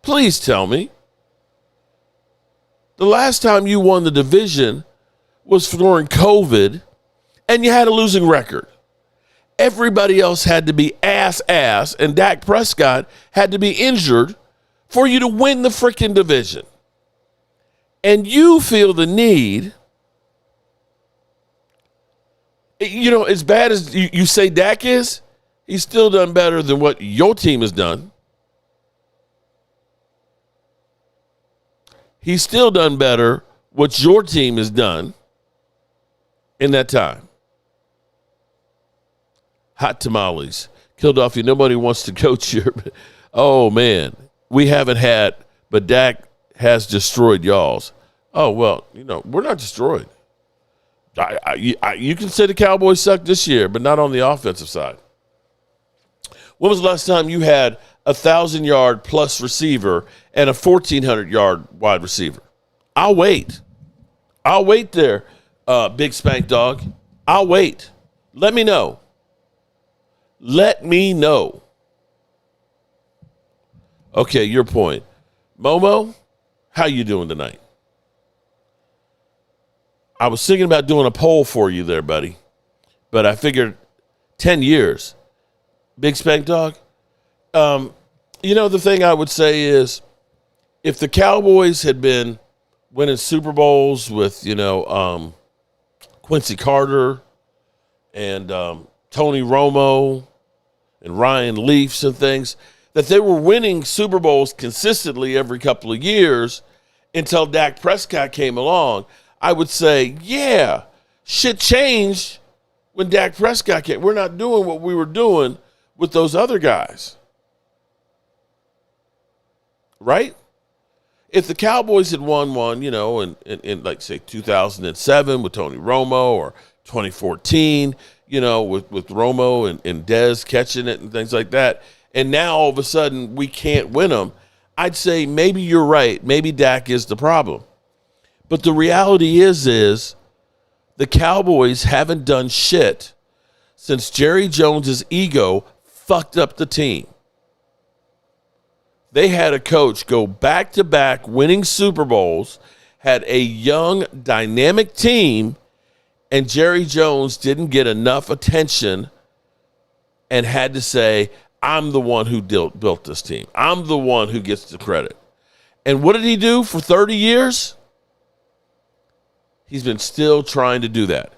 Please tell me. The last time you won the division was during COVID, and you had a losing record. Everybody else had to be ass, and Dak Prescott had to be injured for you to win the freaking division. And you feel the need, you know, as bad as you say Dak is, he's still done better than what your team has done. He's still done better what your team has done in that time. Hot tamales. Kilduffy, nobody wants to coach here. Oh, man. We haven't had, but Dak has destroyed y'all's. Oh, well, you know, we're not destroyed. You can say the Cowboys suck this year, but not on the offensive side. When was the last time you had a 1,000-yard plus receiver and a 1,400-yard wide receiver? I'll wait. I'll wait there, Big Spank Dog. I'll wait. Let me know. Let me know. Okay, your point. Momo, how you doing tonight? I was thinking about doing a poll for you there, buddy. But I figured 10 years. Big Spank Dog. You know, the thing I would say is if the Cowboys had been winning Super Bowls with, you know, Quincy Carter and Tony Romo and Ryan Leafs and things, that they were winning Super Bowls consistently every couple of years until Dak Prescott came along, I would say, yeah, shit changed when Dak Prescott came. We're not doing what we were doing with those other guys. Right? If the Cowboys had won one, you know, in like, say, 2007 with Tony Romo or 2014, you know, with Romo and Dez catching it and things like that, and now all of a sudden we can't win them, I'd say maybe you're right. Maybe Dak is the problem. But the reality is the Cowboys haven't done shit since Jerry Jones's ego fucked up the team. They had a coach go back-to-back winning Super Bowls, had a young, dynamic team, and Jerry Jones didn't get enough attention and had to say, I'm the one who built this team. I'm the one who gets the credit. And what did he do for 30 years? He's been still trying to do that.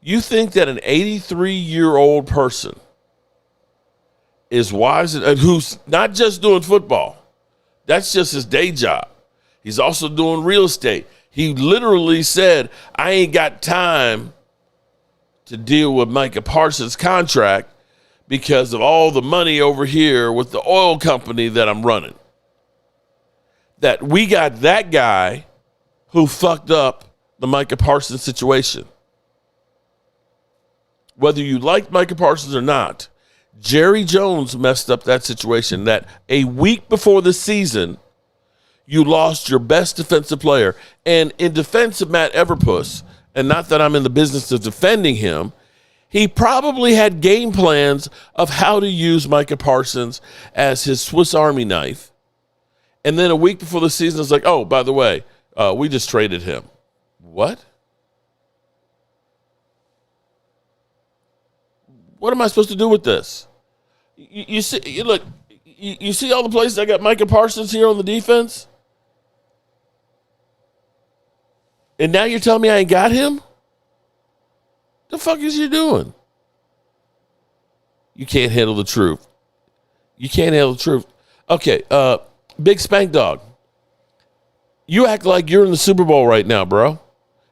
You think that an 83-year-old person is wise and who's not just doing football. That's just his day job. He's also doing real estate. He literally said, I ain't got time to deal with Micah Parsons' contract because of all the money over here with the oil company that I'm running. That we got that guy who fucked up the Micah Parsons situation. Whether you like Micah Parsons or not, Jerry Jones messed up that situation, that a week before the season, you lost your best defensive player. And in defense of Matt Everpuss, and not that I'm in the business of defending him, he probably had game plans of how to use Micah Parsons as his Swiss Army knife. And then a week before the season, it's like, oh, by the way, we just traded him. What? What am I supposed to do with this? You see, look, You see all the places I got Micah Parsons here on the defense? And now you're telling me I ain't got him? The fuck is you doing? You can't handle the truth. You can't handle the truth. Okay, Big Spank Dog. You act like you're in the Super Bowl right now, bro.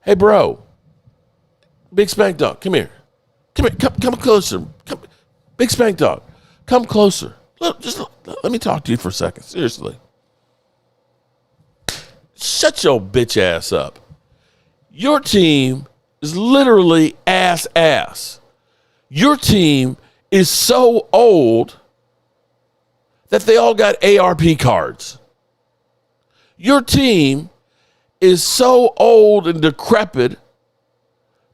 Hey, bro. Big Spank Dog, come here. Come here. Come closer. Big Spank Dog, come closer. Let me talk to you for a second. Seriously. Shut your bitch ass up. Your team is literally ass. Your team is so old that they all got ARP cards. Your team is so old and decrepit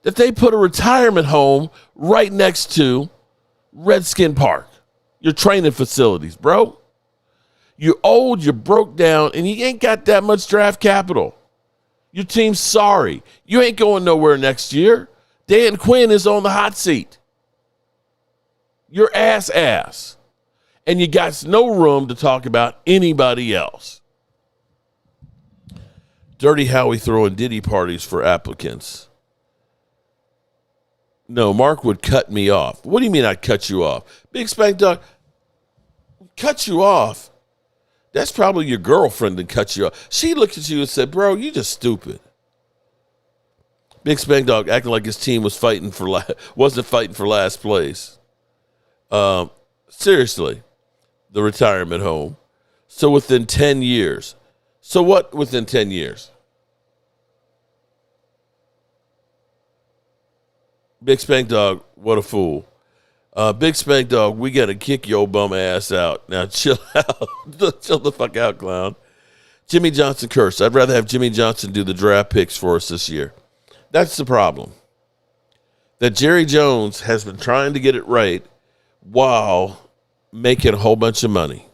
that they put a retirement home right next to Redskin Park, your training facilities, bro. You're old, you're broke down, and you ain't got that much draft capital. Your team's sorry. You ain't going nowhere next year. Dan Quinn is on the hot seat. You're ass. And you got no room to talk about anybody else. Dirty Howie throwing Diddy parties for applicants. No, Mark would cut me off. What do you mean I'd cut you off? Big Spank Dog, cut you off? That's probably your girlfriend that cut you off. She looked at you and said, bro, you just stupid. Big Spank Dog acting like his team wasn't fighting for last place. Seriously, the retirement home. So within 10 years. So what within 10 years? Big Spank Dog, what a fool. Big Spank Dog, we got to kick your bum ass out. Now chill out. Chill the fuck out, clown. Jimmy Johnson curse. I'd rather have Jimmy Johnson do the draft picks for us this year. That's the problem. That Jerry Jones has been trying to get it right while making a whole bunch of money.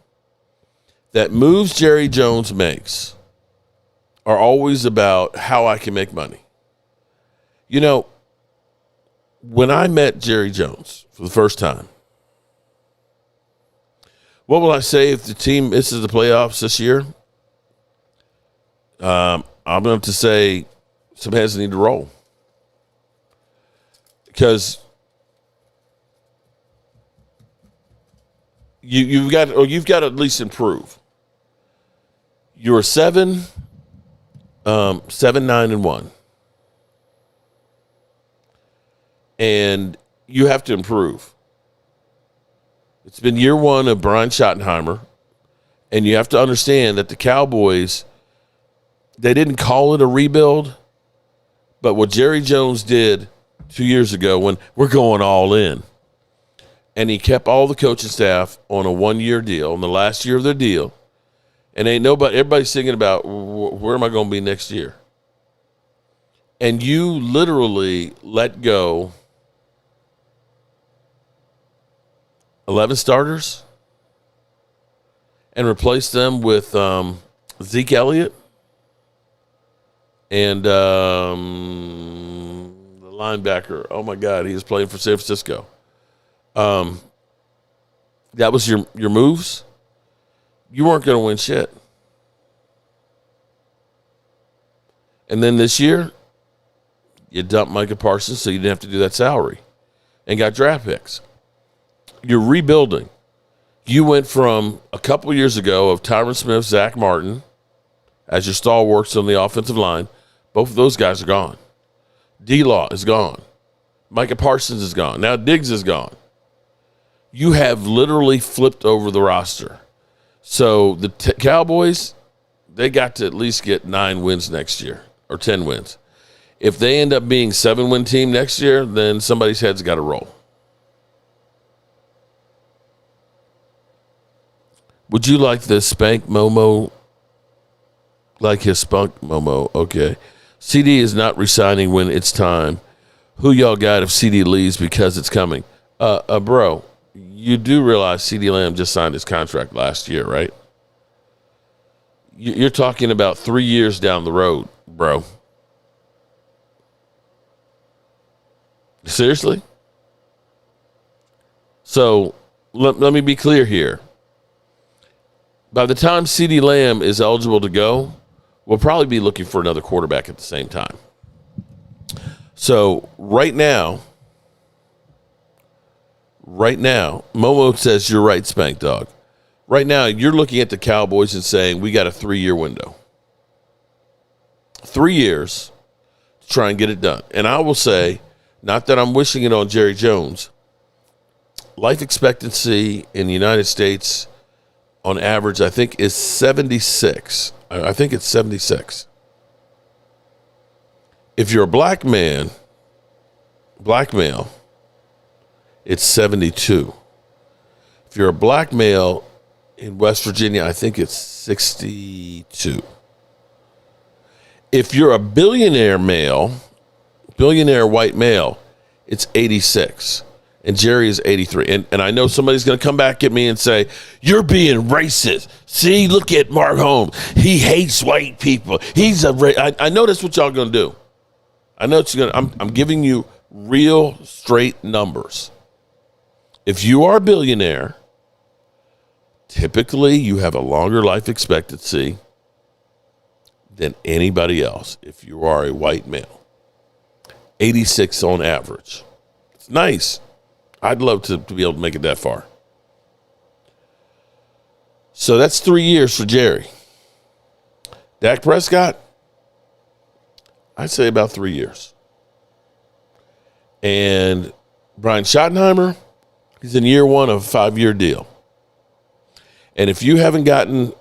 That moves Jerry Jones makes are always about how I can make money. You know, when I met Jerry Jones for the first time, what will I say if the team misses the playoffs this year? I'm going to say some heads need to roll. Because you've got to at least improve. You're 7-9-1. And you have to improve. It's been year one of Brian Schottenheimer, and you have to understand that the Cowboys, they didn't call it a rebuild, but what Jerry Jones did 2 years ago when we're going all in, and he kept all the coaching staff on a 1-year deal, on the last year of their deal, and everybody's thinking about where am I going to be next year? And you literally let go 11 starters and replace them with Zeke Elliott and the linebacker. Oh, my God, he was playing for San Francisco. That was your moves? You weren't going to win shit. And then this year, you dumped Micah Parsons so you didn't have to do that salary and got draft picks. You're rebuilding. You went from a couple years ago of Tyron Smith, Zach Martin as your stalwarts on the offensive line. Both of those guys are gone. D-Law is gone. Micah Parsons is gone. Now Diggs is gone. You have literally flipped over the roster. So the Cowboys, they got to at least get 9 wins next year or 10 wins. If they end up being 7-win team next year, then somebody's head's got to roll. Would you like the Spank Momo? Like his Spunk Momo? Okay. CD is not resigning when it's time. Who y'all got if CD leaves because it's coming? Bro, you do realize CD Lamb just signed his contract last year, right? You're talking about 3 years down the road, bro. Seriously? So let me be clear here. by the time CeeDee Lamb is eligible to go, we'll probably be looking for another quarterback at the same time. So right now, Momo says you're right, Spank Dog. Right now, you're looking at the Cowboys and saying we got a 3-year window. 3 years to try and get it done. And I will say, not that I'm wishing it on Jerry Jones, life expectancy in the United States on average, I think, is 76. I think it's 76. If you're a black male, it's 72. If you're a black male in West Virginia, I think it's 62. If you're a billionaire white male, it's 86. And Jerry is 83. And I know somebody's going to come back at me and say, you're being racist. See, look at Mark Holmes. He hates white people. He's a I know that's what y'all going to do. I know it's going to. I'm giving you real straight numbers. If you are a billionaire, typically you have a longer life expectancy than anybody else if you are a white male. 86 on average. It's nice. I'd love to be able to make it that far. So that's 3 years for Jerry. Dak Prescott, I'd say about 3 years. And Brian Schottenheimer, he's in year 1 of a 5-year deal. And if you haven't gotten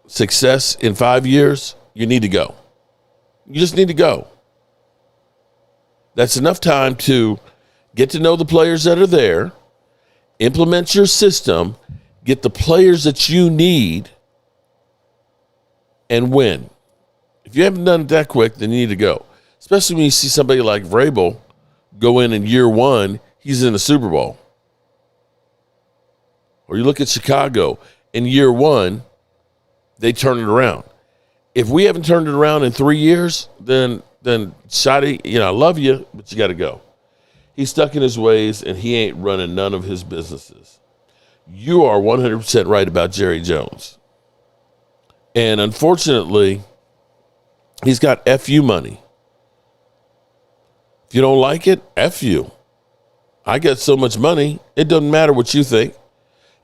success in 5 years, you need to go. You just need to go. That's enough time to get to know the players that are there, implement your system, get the players that you need, and win. If you haven't done it that quick, then you need to go. Especially when you see somebody like Vrabel go in year 1, he's in the Super Bowl. Or you look at Chicago, in year 1, they turn it around. If we haven't turned it around in 3 years, then Shotty, I love you, but you got to go. He's stuck in his ways, and he ain't running none of his businesses. You are 100% right about Jerry Jones. And unfortunately, he's got FU money. If you don't like it, F you. I got so much money, it doesn't matter what you think.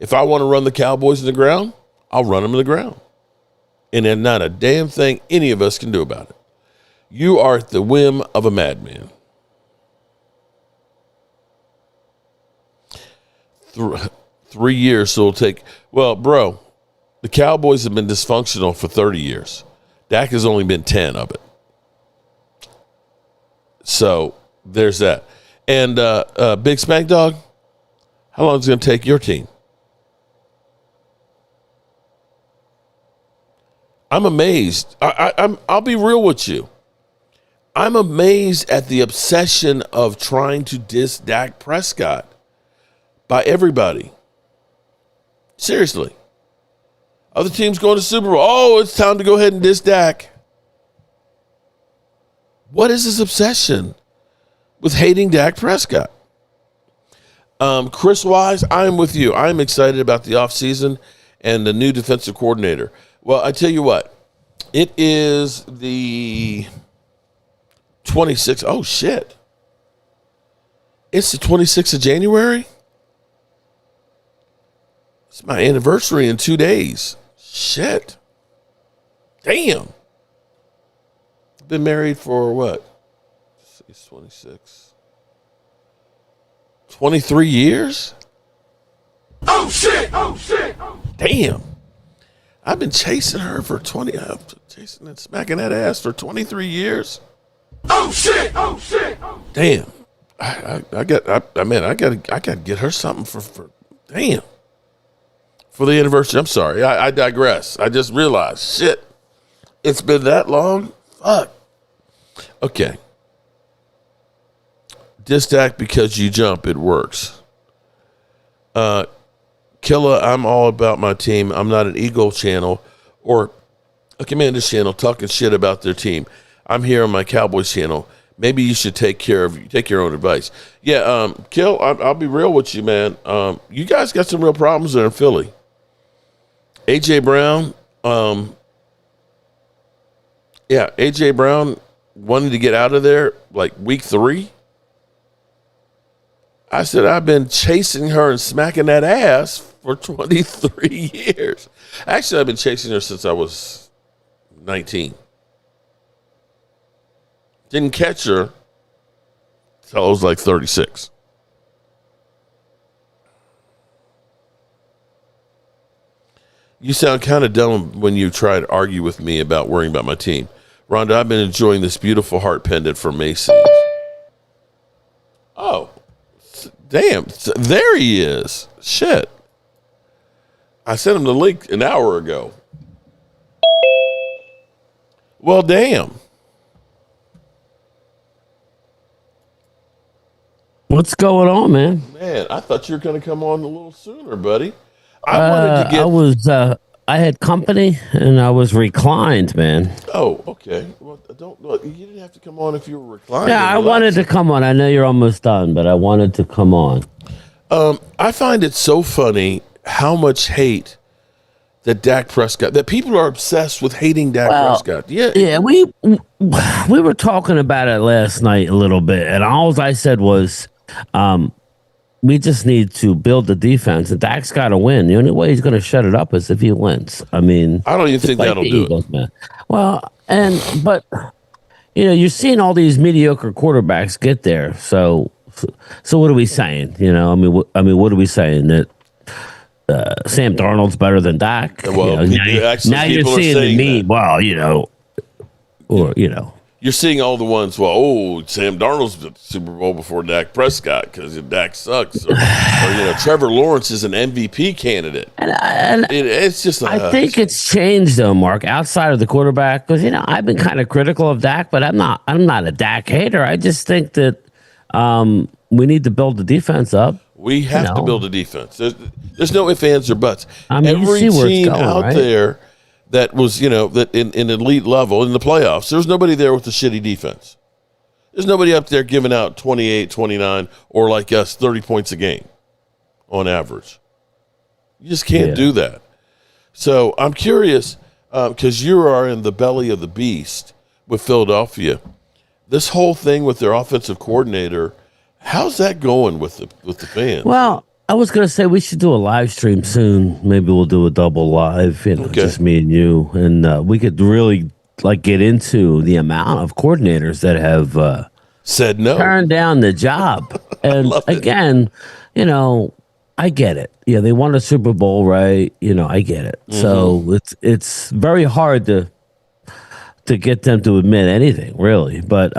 If I want to run the Cowboys in the ground, I'll run them in the ground. And there's not a damn thing any of us can do about it. You are at the whim of a madman. 3 years, so it'll take. Well, bro, the Cowboys have been dysfunctional for 30 years. Dak has only been 10 of it. So there's that. And Big Spank Dog, how long is it going to take your team? I'm amazed. I'll be real with you. I'm amazed at the obsession of trying to diss Dak Prescott by everybody. Seriously. Other teams going to Super Bowl. Oh, it's time to go ahead and diss Dak. What is this obsession with hating Dak Prescott? Chris Wise, I'm with you. I'm excited about the offseason and the new defensive coordinator. Well, I tell you what. It is the 26th. Oh, shit. It's the 26th of January? It's my anniversary in 2 days. Shit. Damn. Been married for what? It's 26. 23 years? Oh, shit. Oh, shit. Damn. I've been chasing her for chasing and smacking that ass for 23 years. Oh, shit. Oh, shit. Damn. I gotta get her something for damn. For the anniversary. I'm sorry. I digress. I just realized. Shit. It's been that long? Fuck. Okay. Diss Dak because you jump. It works. Killa, I'm all about my team. I'm not an Eagle channel or a Commanders channel talking shit about their team. I'm here on my Cowboys channel. Maybe you should take your own advice. Yeah, Kill, I'll be real with you, man. You guys got some real problems there in Philly. AJ Brown. AJ Brown wanted to get out of there like week 3. I said, I've been chasing her and smacking that ass for 23 years. Actually, I've been chasing her since I was 19. Didn't catch her until I was like 36. You sound kind of dumb when you try to argue with me about worrying about my team. Rhonda, I've been enjoying this beautiful heart pendant from Macy's. Oh, damn. There he is. Shit. I sent him the link an hour ago. Well, damn. What's going on, man? Man, I thought you were going to come on a little sooner, buddy. I wanted to get. I had company and I was reclined, man. Oh, okay. Well, you didn't have to come on if you were reclining. Yeah, I wanted to come on. I know you're almost done, but I wanted to come on. I find it so funny how much hate that Dak Prescott, that people are obsessed with hating Dak Prescott. Yeah, we were talking about it last night a little bit, and all I said was, we just need to build the defense, and Dak's got to win. The only way he's going to shut it up is if he wins. I mean, I don't even think that'll do it. Man. Well, but you're seeing all these mediocre quarterbacks get there. So what are we saying? I mean, what are we saying, that Sam Darnold's better than Dak? Well, now you're seeing the meme. Well, you're seeing all the ones. Well, Sam Darnold's at the Super Bowl before Dak Prescott because Dak sucks, or Trevor Lawrence is an MVP candidate. And it's just. I think it's changed though, Mark. Outside of the quarterback, because I've been kind of critical of Dak, but I'm not a Dak hater. I just think that we need to build the defense up. We have to build a defense. There's no ifs, ands, or buts. I mean, every you see where team it's going, out right? there that was, that in elite level in the playoffs, there's nobody there with a shitty defense. There's nobody up there giving out 28, 29, or like us, 30 points a game on average. You just can't do that. So I'm curious, because you are in the belly of the beast with Philadelphia. This whole thing with their offensive coordinator, how's that going with the fans? Well, I was going to say we should do a live stream soon. Maybe we'll do a double live, just me and you. And we could really get into the amount of coordinators that have said no, turned down the job. And again, I get it. Yeah, they won a Super Bowl, right? I get it. Mm-hmm. So it's very hard to get them to admit anything, really. But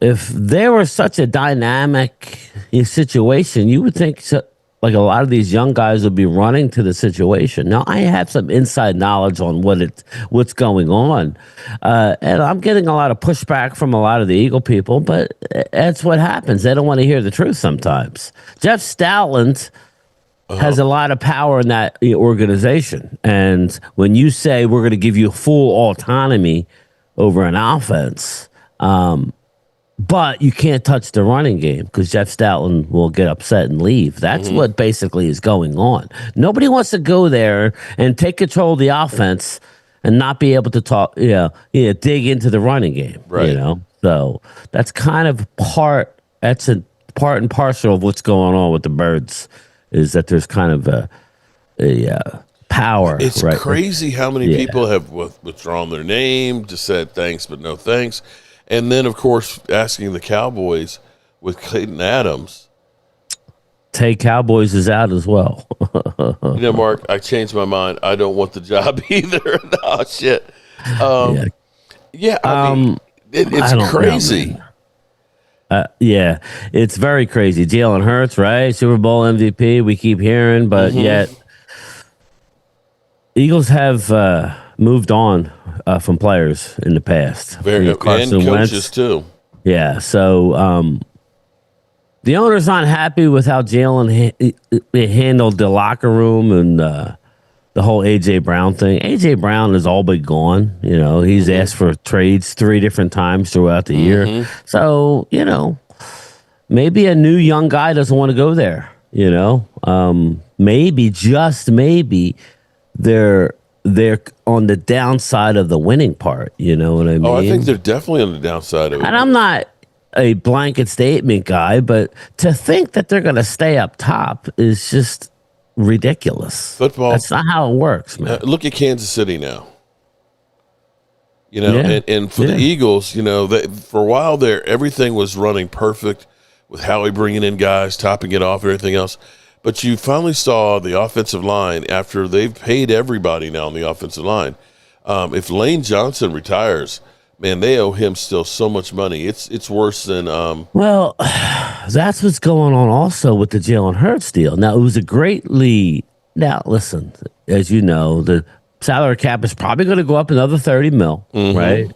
if there were such a dynamic situation, you would think a lot of these young guys would be running to the situation. Now, I have some inside knowledge on what's going on, and I'm getting a lot of pushback from a lot of the Eagle people, but that's what happens. They don't want to hear the truth sometimes. Jeff Stoutland has a lot of power in that organization, and when you say we're going to give you full autonomy over an offense, but you can't touch the running game because Jeff Stoutland will get upset and leave. That's what basically is going on. Nobody wants to go there and take control of the offense and not be able to dig into the running game. Right. So that's kind of part and parcel of what's going on with the Birds, is that there's kind of a power. It's right? crazy how many people have withdrawn their name, just said thanks but no thanks. And then, of course, asking the Cowboys with Clayton Adams. Cowboys is out as well. Mark, I changed my mind. I don't want the job either. No, shit. It's crazy. It's very crazy. Jalen Hurts, right? Super Bowl MVP, we keep hearing, but yet Eagles have moved on from players in the past. Very good. And coaches, Wentz, too. Yeah, so the owner's not happy with how Jalen handled the locker room and the whole A.J. Brown thing. A.J. Brown has all but gone. He's asked for trades 3 different times throughout the year. So, maybe a new young guy doesn't want to go there. Maybe, just maybe, they're on the downside of the winning part. You know what I mean? Oh, I think they're definitely on the downside of it. And I'm not a blanket statement guy, but to think that they're going to stay up top is just ridiculous. Football. That's not how it works, man. Look at Kansas City now. You know, and for the Eagles, you know, for a while there, everything was running perfect with Howie bringing in guys, topping it off, and everything else. But you finally saw the offensive line after they've paid everybody now on the offensive line. If Lane Johnson retires, man, they owe him still so much money. It's worse than. Well, that's what's going on also with the Jalen Hurts deal. Now, it was a great lead. Now, listen, as you know, the salary cap is probably going to go up another 30 mil, right?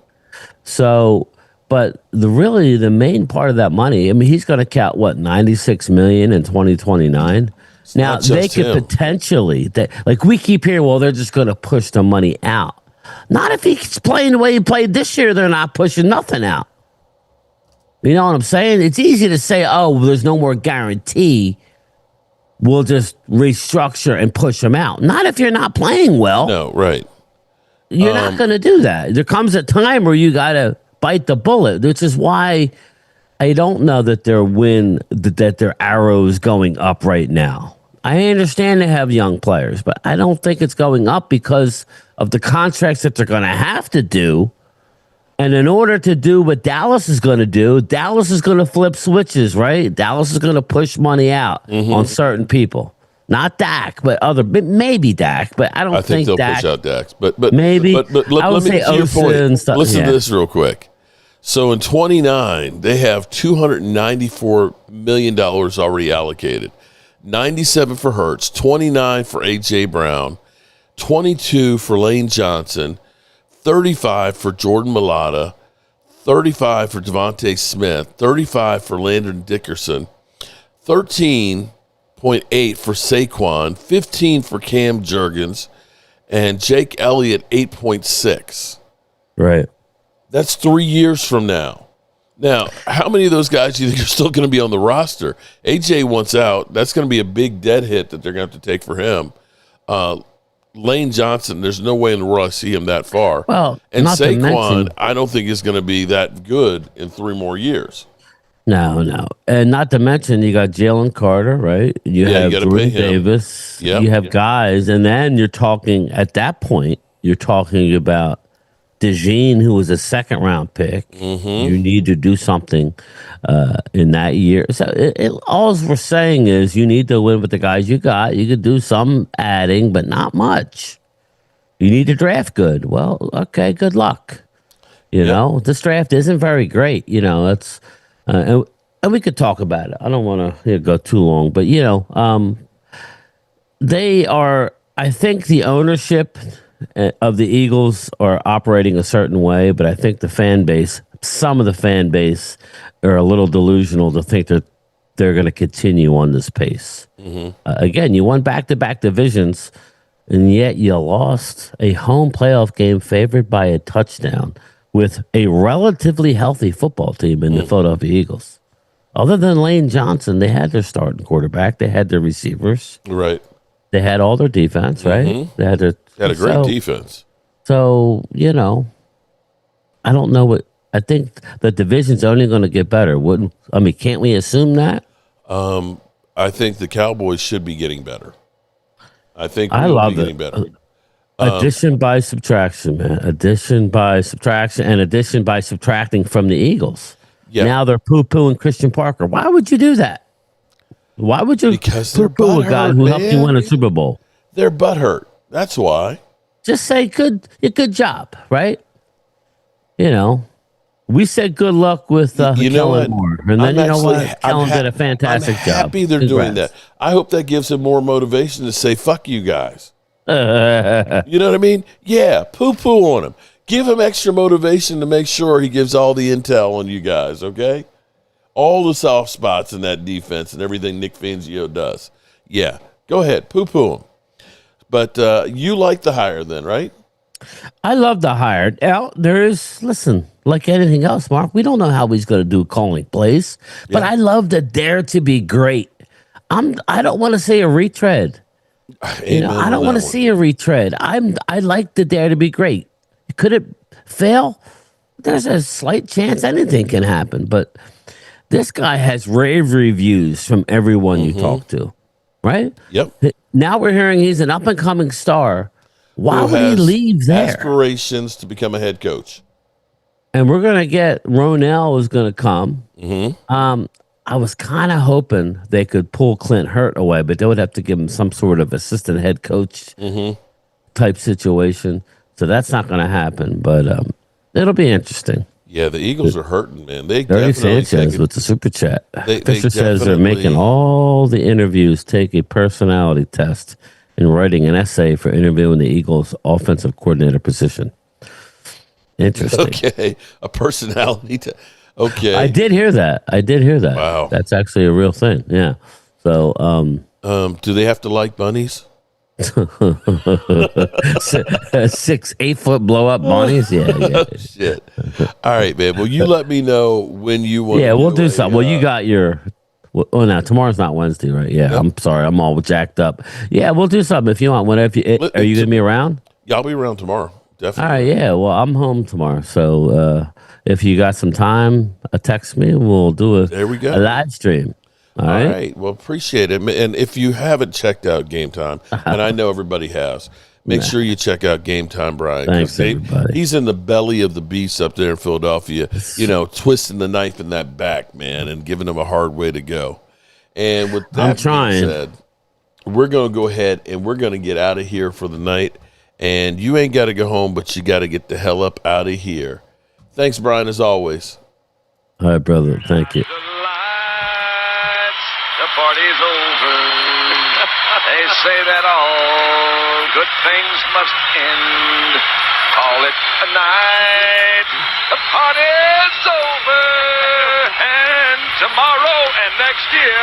So, but the main part of that money, I mean, he's going to count, what, 96 million in 2029? Now, they could potentially, like we keep hearing, well, they're just going to push the money out. Not if he's playing the way he played this year, they're not pushing nothing out. You know what I'm saying? It's easy to say, oh, well, there's no more guarantee. We'll just restructure and push him out. Not if you're not playing well. No, right. You're not going to do that. There comes a time where you got to bite the bullet, which is why I don't know that their arrow is going up right now. I understand they have young players, but I don't think it's going up because of the contracts that they're going to have to do. And in order to do what Dallas is going to do, Dallas is going to flip switches, right? Dallas is going to push money out on certain people. Not Dak, but maybe Dak, but I don't think they'll Dak, push out Dak. But maybe. Let me say to your Osa point. and stuff. Listen to this real quick. So in 29, they have $294 million already allocated. 97 for Hurts, 29 for A.J. Brown, 22 for Lane Johnson, 35 for Jordan Mailata, 35 for Devontae Smith, 35 for Landon Dickerson, 13.8 for Saquon, 15 for Cam Jurgens, and Jake Elliott 8.6. Right. That's 3 years from now. Now, how many of those guys do you think are still going to be on the roster? AJ wants out. That's going to be a big dead hit that they're going to have to take for him. Lane Johnson, there's no way in the world I see him that far. Well, and not to Saquon, mention, I don't think is going to be that good in 3 more years. No. And not to mention, you got Jalen Carter, right? You have Jordan Davis. Yep. You have guys. And then you're talking, at that point, you're talking about DeJean, who was a second-round pick. You need to do something in that year. So all we're saying is you need to win with the guys you got. You could do some adding, but not much. You need to draft good. Well, okay, good luck. You know, this draft isn't very great. You know, it's and we could talk about it. I don't want to go too long, but they are. I think the ownership of the Eagles are operating a certain way, but I think the fan base, some of the fan base, are a little delusional to think that they're going to continue on this pace. Again, you won back-to-back divisions, and yet you lost a home playoff game favored by a touchdown with a relatively healthy football team in the Philadelphia Eagles. Other than Lane Johnson, they had their starting quarterback. They had their receivers. Right. They had all their defense, right? They had a great defense. So, I don't know I think the division's only going to get better. Can't we assume that? I think the Cowboys should be getting better. I think I love getting better. Addition by subtraction, man. Addition by subtraction and addition by subtracting from the Eagles. Yeah. Now they're poo-pooing Christian Parker. Why would you do that? Why would you poo-poo a guy who helped you win a Super Bowl? They're butthurt. That's why. Just say good job, right? We said good luck with Kellen Moore. And then Kellen did a fantastic job. I'm happy they're doing that. I hope that gives him more motivation to say, fuck you guys. You know what I mean? Yeah, poo-poo on him. Give him extra motivation to make sure he gives all the intel on you guys, okay? All the soft spots in that defense and everything Nick Fangio does. Yeah, go ahead, poo-poo him. But you like the hire then, right? I love the hire. Now, listen, like anything else, Mark, we don't know how he's going to do calling plays, but I love the dare to be great. I don't want to say a retread. I don't want to see a retread. I like the Dare to be great. Could it fail? There's a slight chance anything can happen, but this guy has rave reviews from everyone you talk to, right? Yep. Now we're hearing he's an up-and-coming star. Why would he leave there? Aspirations to become a head coach. And we're going to get Ronell is going to come. I was kind of hoping they could pull Clint Hurt away, but they would have to give him some sort of assistant head coach type situation. So that's not going to happen, but it'll be interesting. Yeah, the Eagles are hurting, man. They Gary definitely Sanchez with the super chat. They Fisher says they're making all the interviews take a personality test and writing an essay for interviewing the Eagles' offensive coordinator position. Interesting. Okay, a personality test. Okay. I did hear that. Wow. That's actually a real thing. Yeah. So, do they have to like bunnies? 6-8 foot blow up bunnies. Yeah. Shit. All right, man. Well, you let me know when you want. Yeah, we'll do something. Well, you got your. Oh, no, tomorrow's not Wednesday, right? Yeah. Yep. I'm sorry. I'm all jacked up. Yeah, we'll do something if you want. Whenever are you going to be around? Yeah, I'll be around tomorrow. Definitely. All right. Yeah. Well, I'm home tomorrow, so if you got some time, text me. We'll do a live stream. All right. Well, appreciate it. And if you haven't checked out Game Time, and I know everybody has, make sure you check out Game Time, Brian. Thanks, everybody. He's in the belly of the beast up there in Philadelphia, twisting the knife in that back, man, and giving him a hard way to go. And with that being said, we're going to go ahead and we're going to get out of here for the night. And you ain't got to go home, but you got to get the hell up out of here. Thanks, Brian, as always. All right, brother. Thank you. The party's over. They say that all good things must end. Call it a night. The party's over. And tomorrow and next year